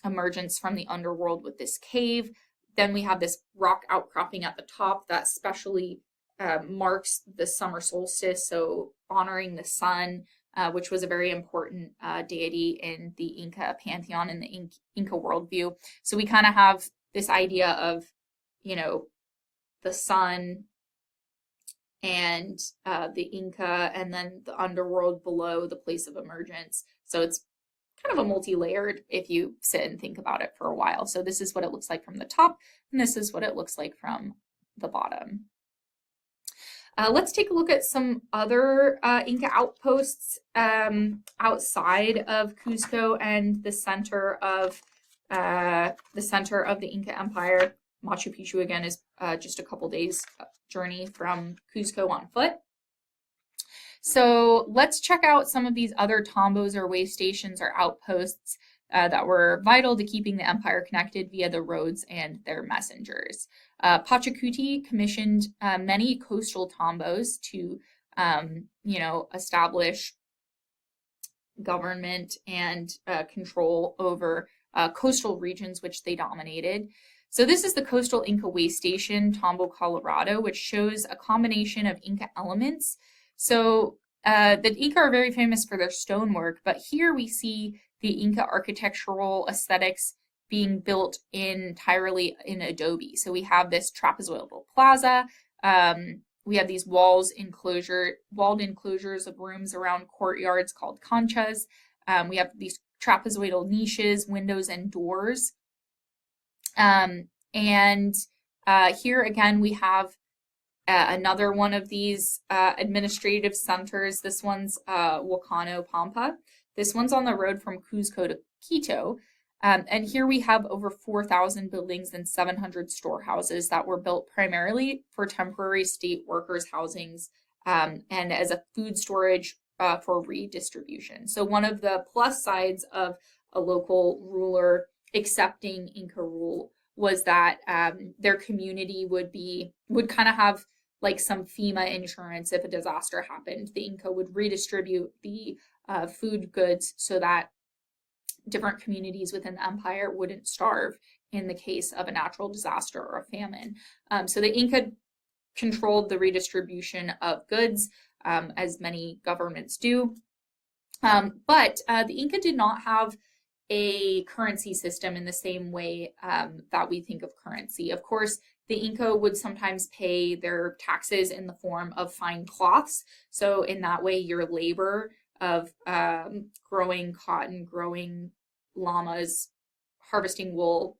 emergence from the underworld with this cave. Then we have this rock outcropping at the top that specially marks the summer solstice, so honoring the sun, which was a very important deity in the Inca pantheon, in the Inca worldview. So we kind of have this idea of, the sun and the Inca, and then the underworld below, the place of emergence. So it's kind of a multi-layered if you sit and think about it for a while. So this is what it looks like from the top, and this is what it looks like from the bottom. Let's take a look at some other Inca outposts outside of Cuzco and the center of the Inca Empire. Machu Picchu, again, is just a couple days journey from Cuzco on foot. So let's check out some of these other tombos or way stations or outposts that were vital to keeping the empire connected via the roads and their messengers. Pachacuti commissioned many coastal tombos to, establish government and control over coastal regions which they dominated. So this is the coastal Inca way station, Tombo, Colorado, which shows a combination of Inca elements. So the Inca are very famous for their stonework, but here we see the Inca architectural aesthetics being built entirely in adobe. So we have this trapezoidal plaza. We have these walled enclosures of rooms around courtyards called conchas. We have these trapezoidal niches, windows, and doors. Here again, we have another one of these administrative centers. This one's Huacano Pampa. This one's on the road from Cuzco to Quito. And here we have over 4,000 buildings and 700 storehouses that were built primarily for temporary state workers' housings and as a food storage for redistribution. So one of the plus sides of a local ruler accepting Inca rule was that their community would kind of have like some FEMA insurance if a disaster happened. The Inca would redistribute the food goods so that different communities within the empire wouldn't starve in the case of a natural disaster or a famine. So the Inca controlled the redistribution of goods, as many governments do. But the Inca did not have a currency system in the same way that we think of currency. Of course, the Inca would sometimes pay their taxes in the form of fine cloths. So in that way, your labor of growing cotton, growing llamas, harvesting wool,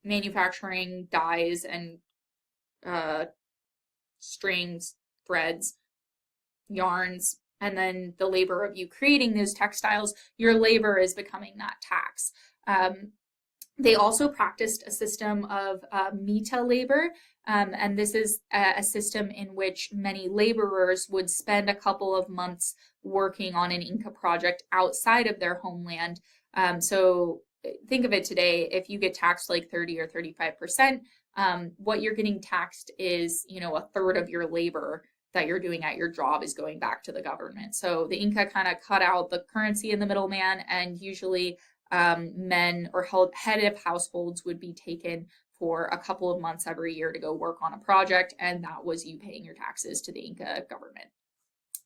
manufacturing dyes and strings, threads, yarns, and then the labor of you creating those textiles, your labor is becoming that tax. They also practiced a system of mita labor, and this is a system in which many laborers would spend a couple of months working on an Inca project outside of their homeland. So think of it today, if you get taxed like 30 or 35%, what you're getting taxed is, a third of your labor that you're doing at your job is going back to the government. So the Inca kind of cut out the currency in the middleman, and usually men or head of households would be taken for a couple of months every year to go work on a project, and that was you paying your taxes to the Inca government.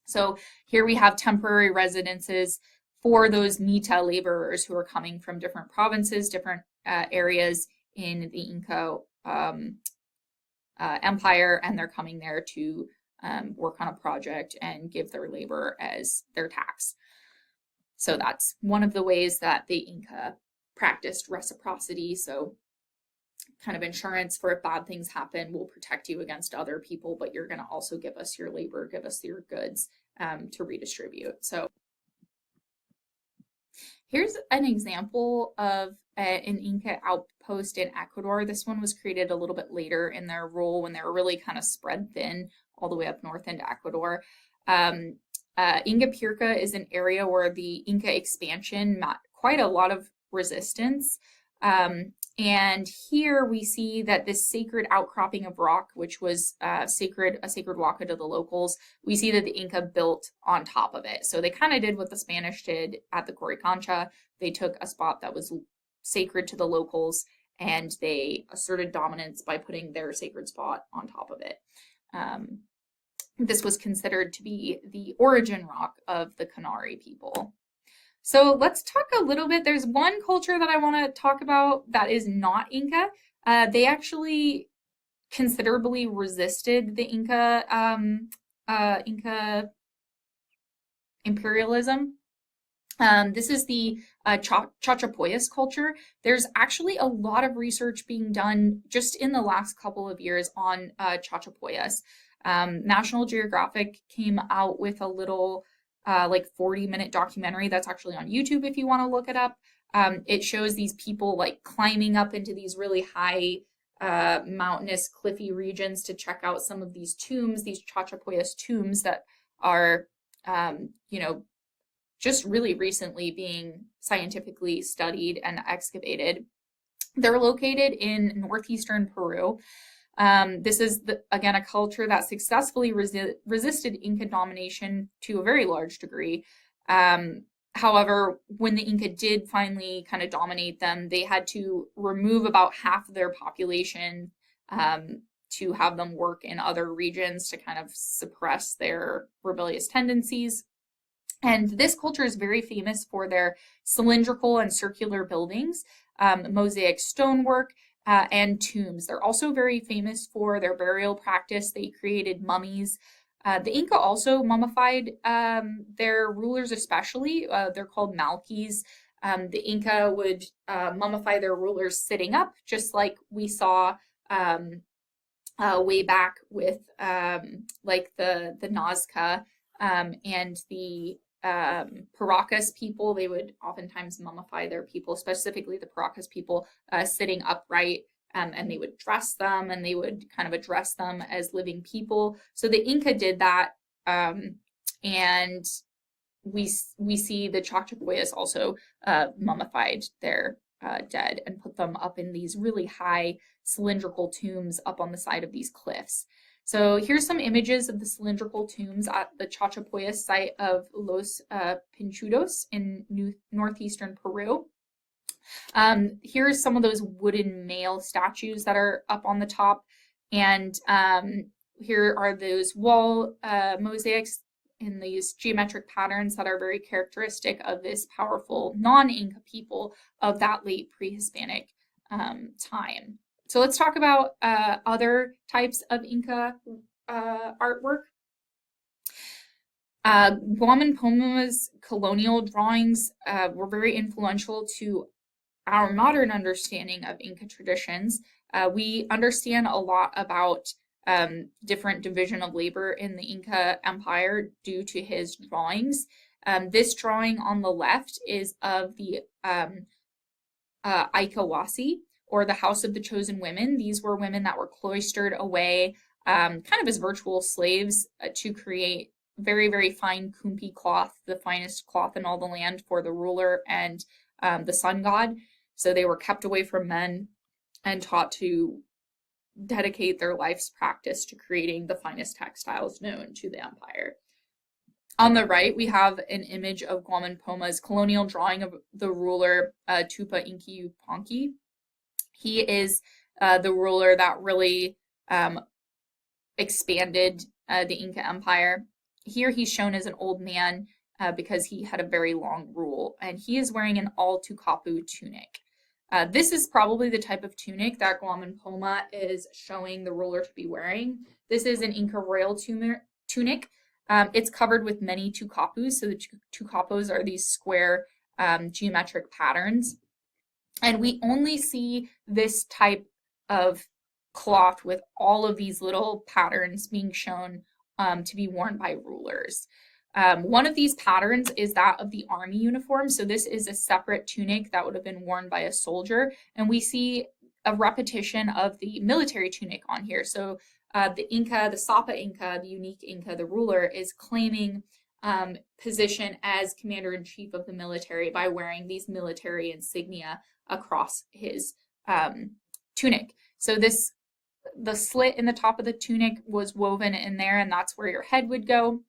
So here we have temporary residences for those mita laborers who are coming from different provinces, different areas in the Inca empire, and they're coming there to work on a project and give their labor as their tax. So that's one of the ways that the Inca practiced reciprocity. So kind of insurance for if bad things happen, we'll protect you against other people, but you're going to also give us your labor, give us your goods to redistribute. So here's an example of an Inca outpost in Ecuador. This one was created a little bit later in their rule when they were really kind of spread thin all the way up north into Ecuador. Ingapirca is an area where the Inca expansion met quite a lot of resistance. And here we see that this sacred outcropping of rock, which was a sacred waka to the locals, we see that the Inca built on top of it. So they kind of did what the Spanish did at the Coricancha. They took a spot that was sacred to the locals and they asserted dominance by putting their sacred spot on top of it. This was considered to be the origin rock of the Canary people. So let's talk a little bit. There's one culture that I want to talk about that is not Inca. They actually considerably resisted the Inca imperialism. This is the Chachapoyas culture. There's actually a lot of research being done just in the last couple of years on Chachapoyas. National Geographic came out with a little 40-minute documentary that's actually on YouTube if you want to look it up. It shows these people like climbing up into these really high mountainous, cliffy regions to check out some of these tombs, these Chachapoyas tombs that are, you know, just really recently being scientifically studied and excavated. They're located in northeastern Peru. This is, again, a culture that successfully resisted Inca domination to a very large degree. However, when the Inca did finally kind of dominate them, they had to remove about half of their population to have them work in other regions to kind of suppress their rebellious tendencies. And this culture is very famous for their cylindrical and circular buildings, mosaic stonework, and tombs. They're also very famous for their burial practice. They created mummies. The Inca also mummified their rulers especially. They're called malkis. The Inca would mummify their rulers sitting up, just like we saw way back with like the Nazca and the Paracas people. They would oftentimes mummify their people, specifically the Paracas people, sitting upright. And they would dress them and they would kind of address them as living people. So the Inca did that, and we see the Chachapoyas also mummified their dead and put them up in these really high cylindrical tombs up on the side of these cliffs. So here's some images of the cylindrical tombs at the Chachapoyas site of Los Pinchudos in northeastern Peru. Here's some of those wooden male statues that are up on the top, and here are those wall mosaics in these geometric patterns that are very characteristic of this powerful non-Inca people of that late pre-Hispanic time. So let's talk about other types of Inca artwork. Waman Poma's colonial drawings were very influential to our modern understanding of Inca traditions. We understand a lot about different division of labor in the Inca Empire due to his drawings. This drawing on the left is of the Aikawasi, or the House of the Chosen Women. These were women that were cloistered away, kind of as virtual slaves, to create very, very fine kumpi cloth, the finest cloth in all the land for the ruler and the sun god. So they were kept away from men and taught to dedicate their life's practice to creating the finest textiles known to the empire. On the right, we have an image of Waman Poma's colonial drawing of the ruler Tupa Inki Yupanqui. He is the ruler that really expanded the Inca Empire. Here he's shown as an old man because he had a very long rule, and he is wearing an all-tukapu tunic. This is probably the type of tunic that Waman Poma is showing the ruler to be wearing. This is an Inca royal tunic. It's covered with many tukapus. So the tukapus are these square geometric patterns. And we only see this type of cloth with all of these little patterns being shown to be worn by rulers. One of these patterns is that of the army uniform. So this is a separate tunic that would have been worn by a soldier. And we see a repetition of the military tunic on here. So the Inca, the Sapa Inca, the unique Inca, the ruler, is claiming position as commander-in-chief of the military by wearing these military insignia across his tunic. So the slit in the top of the tunic was woven in there, and that's where your head would go.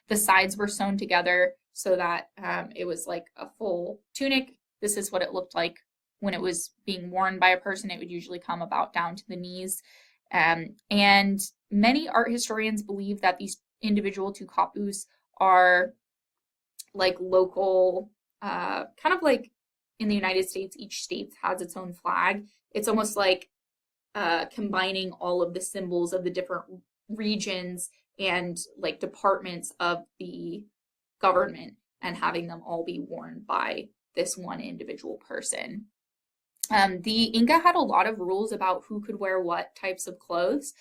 The sides were sewn together so that it was like a full tunic. This is what it looked like when it was being worn by a person. It would usually come about down to the knees. And many art historians believe that these individual tukapus are like local, kind of like in the United States, each state has its own flag. It's almost like combining all of the symbols of the different regions and like departments of the government and having them all be worn by this one individual person. The Inca had a lot of rules about who could wear what types of clothes.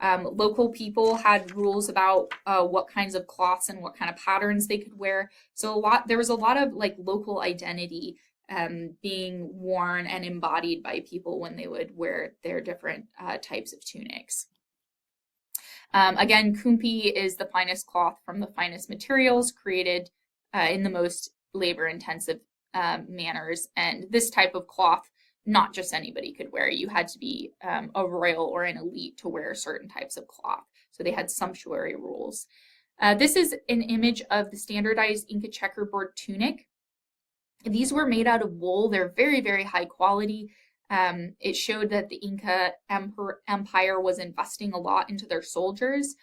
Local people had rules about what kinds of cloths and what kind of patterns they could wear. So there was a lot of like local identity being worn and embodied by people when they would wear their different types of tunics. Again, kumpi is the finest cloth from the finest materials created in the most labor-intensive manners. And this type of cloth, not just anybody could wear. You had to be a royal or an elite to wear certain types of cloth. So they had sumptuary rules. This is an image of the standardized Inca checkerboard tunic. These were made out of wool. They're very, very high quality. It showed that the Inca Empire was investing a lot into their soldiers.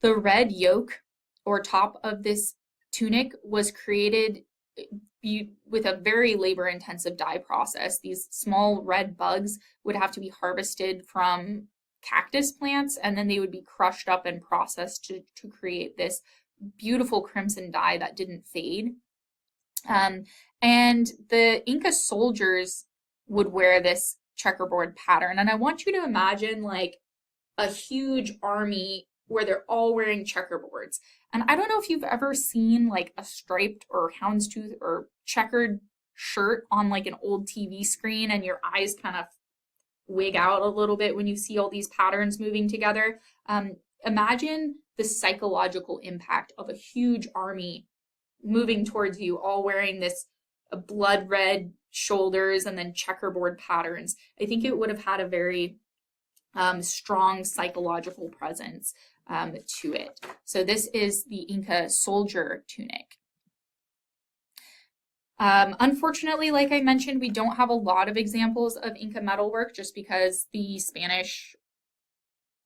The red yoke or top of this tunic was created with a very labor-intensive dye process. These small red bugs would have to be harvested from cactus plants, and then they would be crushed up and processed to create this beautiful crimson dye that didn't fade. And the Inca soldiers would wear this checkerboard pattern. And I want you to imagine like a huge army where they're all wearing checkerboards. And I don't know if you've ever seen like a striped or houndstooth or checkered shirt on like an old TV screen and your eyes kind of wig out a little bit when you see all these patterns moving together. Imagine the psychological impact of a huge army moving towards you, all wearing this blood red shoulders and then checkerboard patterns. I think it would have had a very strong psychological presence to it. So this is the Inca soldier tunic. Unfortunately, like I mentioned, we don't have a lot of examples of Inca metalwork just because the Spanish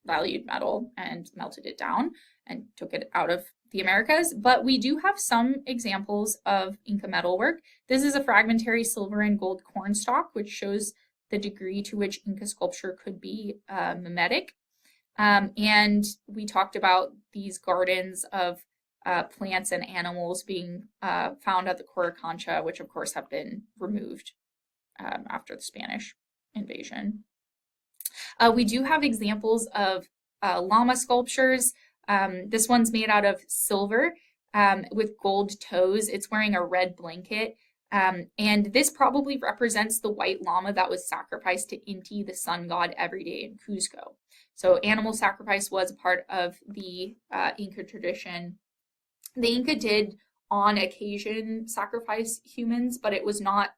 valued metal and melted it down and took it out of the Americas, but we do have some examples of Inca metalwork. This is a fragmentary silver and gold cornstalk, which shows the degree to which Inca sculpture could be mimetic. And we talked about these gardens of plants and animals being found at the Coricancha, which of course have been removed after the Spanish invasion. We do have examples of llama sculptures. This one's made out of silver with gold toes. It's wearing a red blanket. And this probably represents the white llama that was sacrificed to Inti, the sun god, every day in Cuzco. So animal sacrifice was a part of the Inca tradition. The Inca did, on occasion, sacrifice humans, but it was not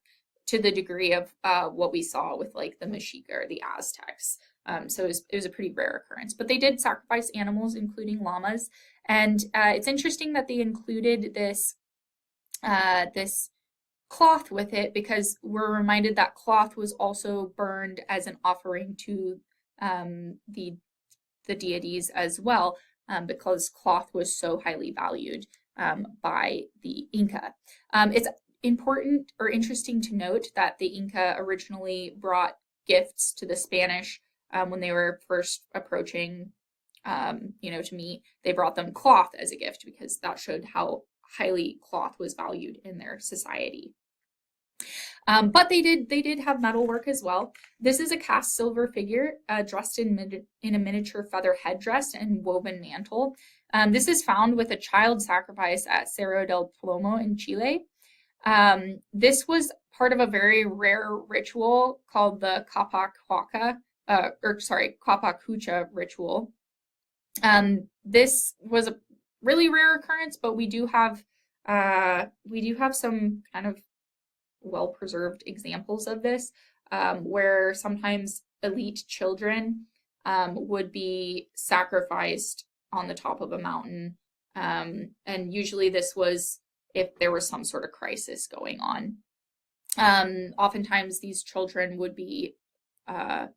to the degree of what we saw with like the Mexica or the Aztecs. So it was a pretty rare occurrence. But they did sacrifice animals, including llamas. And it's interesting that they included this this cloth with it because we're reminded that cloth was also burned as an offering to the deities as well, because cloth was so highly valued by the Inca. It's important or interesting to note that the Inca originally brought gifts to the Spanish when they were first approaching, to meet. They brought them cloth as a gift because that showed how highly cloth was valued in their society. But they did have metalwork as well. This is a cast silver figure dressed in a miniature feather headdress and woven mantle. This is found with a child sacrifice at Cerro del Plomo in Chile. This was part of a very rare ritual called the Capacucha ritual. This was a really rare occurrence, but we do have some kind of well-preserved examples of this, where sometimes elite children would be sacrificed on the top of a mountain, and usually this was if there was some sort of crisis going on. Oftentimes these children would be kind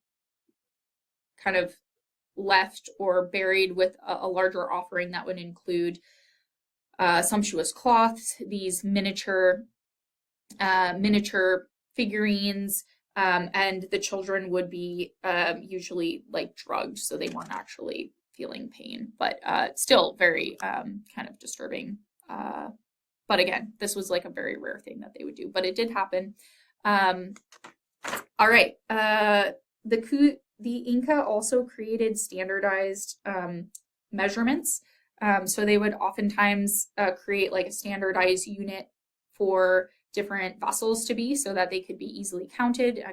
of left or buried with a larger offering that would include sumptuous cloths, these miniature figurines, and the children would be usually like drugged, so they weren't actually feeling pain, but still very kind of disturbing. But again, this was like a very rare thing that they would do, but it did happen. All right, the Inca also created standardized measurements. So they would oftentimes create like a standardized unit for different vessels to be so that they could be easily accounted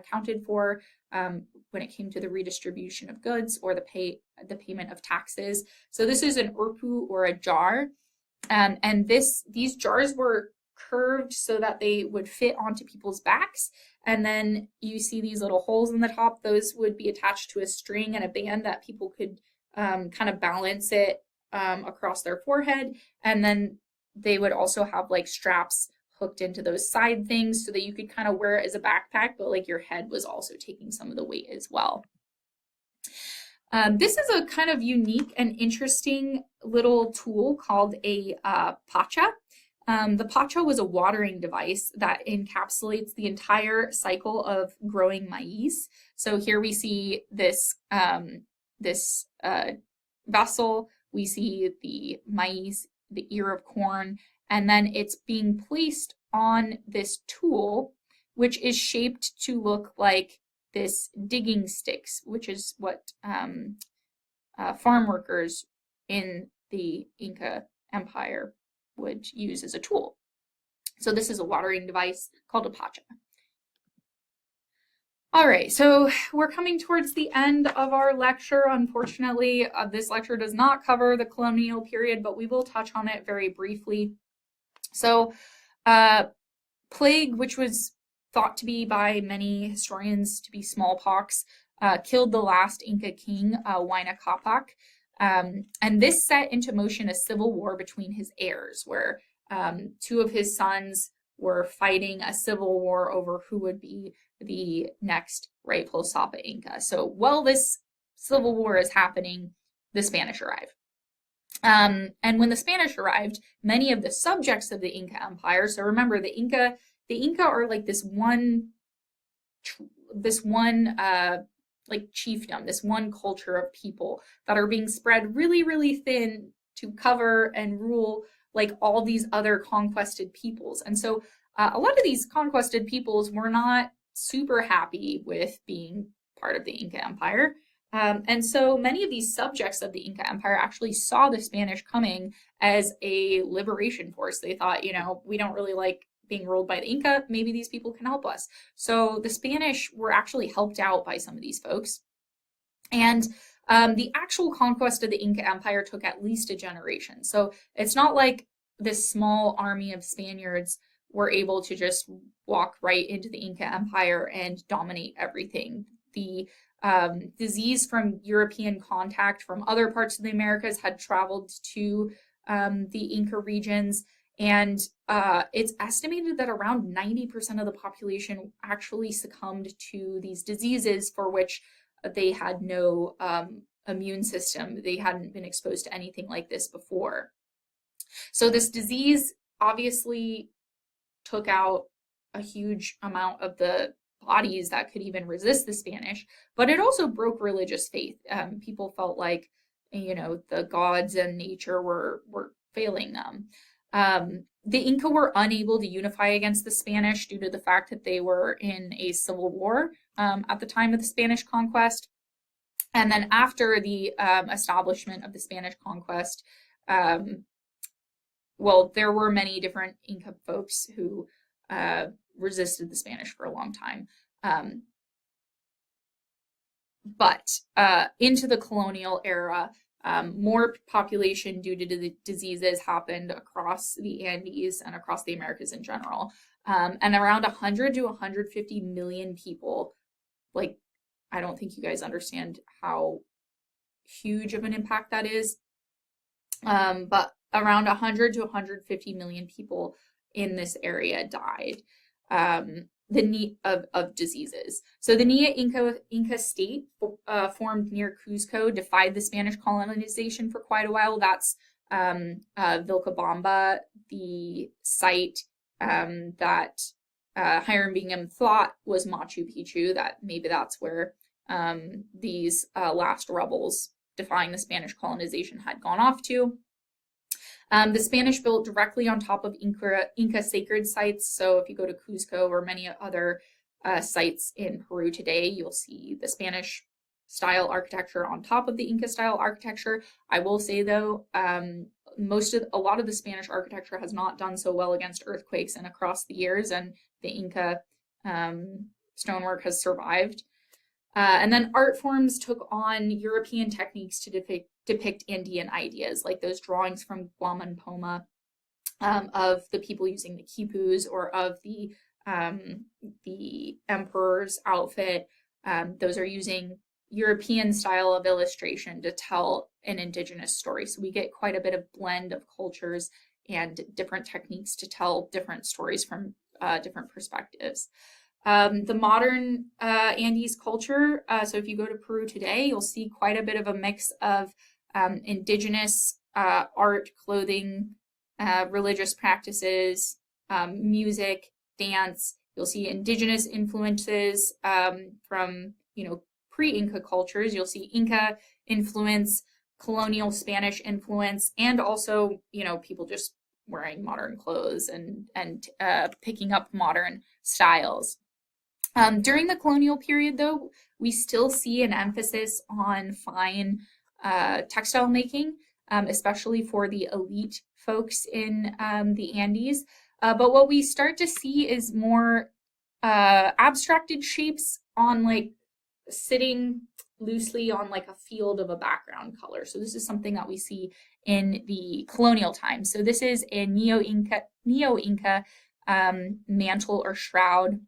for when it came to the redistribution of goods or the payment of taxes. So this is an orpu or a jar, and these jars were curved so that they would fit onto people's backs. And then you see these little holes in the top. Those would be attached to a string and a band that people could kind of balance it across their forehead. And then they would also have like straps hooked into those side things so that you could kind of wear it as a backpack, but like your head was also taking some of the weight as well. This is a kind of unique and interesting little tool called a pacha. The pacha was a watering device that encapsulates the entire cycle of growing maize. So here we see this vessel, we see the maize, the ear of corn, and then it's being placed on this tool, which is shaped to look like this digging sticks, which is what farm workers in the Inca Empire would use as a tool. So this is a watering device called a pacha. All right, so we're coming towards the end of our lecture. Unfortunately, this lecture does not cover the colonial period, but we will touch on it very briefly. So plague, which was thought to be by many historians to be smallpox, killed the last Inca king, Huayna Capac. And this set into motion a civil war between his heirs, where two of his sons were fighting a civil war over who would be the next rightful Sapa Inca. So while this civil war is happening, the Spanish arrive. And when the Spanish arrived, many of the subjects of the Inca Empire, so remember the Inca are like this one like chiefdom, this one culture of people that are being spread really, really thin to cover and rule like all these other conquested peoples. And so a lot of these conquested peoples were not super happy with being part of the Inca Empire. And so many of these subjects of the Inca Empire actually saw the Spanish coming as a liberation force. They thought, you know, we don't really like being ruled by the Inca, maybe these people can help us. So the Spanish were actually helped out by some of these folks. And the actual conquest of the Inca Empire took at least a generation. So it's not like this small army of Spaniards were able to just walk right into the Inca Empire and dominate everything. The disease from European contact from other parts of the Americas had traveled to the Inca regions, and it's estimated that around 90% of the population actually succumbed to these diseases for which they had no immune system. They hadn't been exposed to anything like this before. So this disease obviously took out a huge amount of the bodies that could even resist the Spanish, but it also broke religious faith. People felt like, you know, the gods and nature were failing them. The Inca were unable to unify against the Spanish due to the fact that they were in a civil war at the time of the Spanish conquest. And then after the establishment of the Spanish conquest, well, there were many different Inca folks who resisted the Spanish for a long time. But into the colonial era, more population due to the diseases happened across the Andes and across the Americas in general. And around 100 to 150 million people, like, I don't think you guys understand how huge of an impact that is. But around 100 to 150 million people in this area died of diseases. So the Nia Inca state formed near Cuzco, defied the Spanish colonization for quite a while. That's Vilcabamba, the site that Hiram Bingham thought was Machu Picchu, that maybe that's where these last rebels defying the Spanish colonization had gone off to. The Spanish built directly on top of Inca sacred sites. So if you go to Cuzco or many other sites in Peru today, you'll see the Spanish style architecture on top of the Inca style architecture. I will say though, a lot of the Spanish architecture has not done so well against earthquakes and across the years, and the Inca stonework has survived. And then art forms took on European techniques to depict Andean ideas, like those drawings from Waman of the people using the quipus, or of the emperor's outfit. Those are using European style of illustration to tell an indigenous story. So we get quite a bit of blend of cultures and different techniques to tell different stories from different perspectives. The modern Andes culture, so if you go to Peru today, you'll see quite a bit of a mix of indigenous art, clothing, religious practices, music, dance. You'll see indigenous influences from, pre-Inca cultures. You'll see Inca influence, colonial Spanish influence, and also, people just wearing modern clothes and picking up modern styles. During the colonial period, though, we still see an emphasis on fine textile making, especially for the elite folks in the Andes. But what we start to see is more abstracted shapes on sitting loosely on a field of a background color. So this is something that we see in the colonial times. So this is a Neo-Inca mantle or shroud.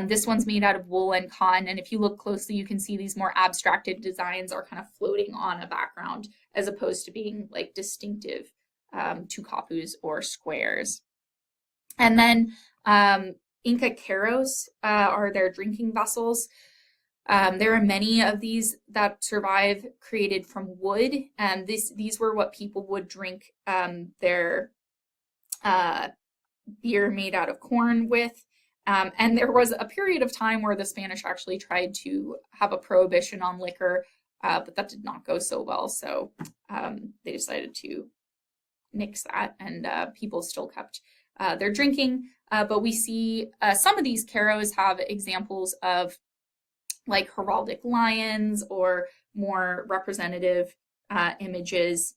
This one's made out of wool and cotton, and if you look closely, you can see these more abstracted designs are kind of floating on a background as opposed to being distinctive to capus or squares. And then Inca carros are their drinking vessels. There are many of these that survive created from wood, and these were what people would drink their beer made out of corn with. And there was a period of time where the Spanish actually tried to have a prohibition on liquor, but that did not go so well. So they decided to nix that, and people still kept their drinking. But we see some of these carros have examples of heraldic lions or more representative images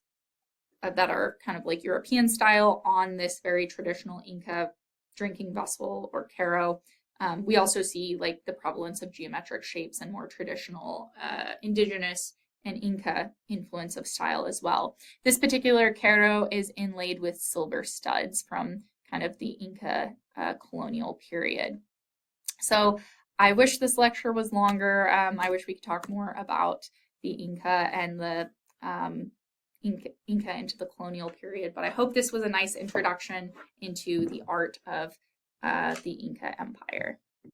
that are kind of European style on this very traditional Inca drinking vessel or carro. We also see the prevalence of geometric shapes and more traditional indigenous and Inca influence of style as well. This particular carro is inlaid with silver studs from kind of the Inca colonial period. So I wish this lecture was longer. I wish we could talk more about the Inca and the Inca into the colonial period, but I hope this was a nice introduction into the art of the Inca Empire.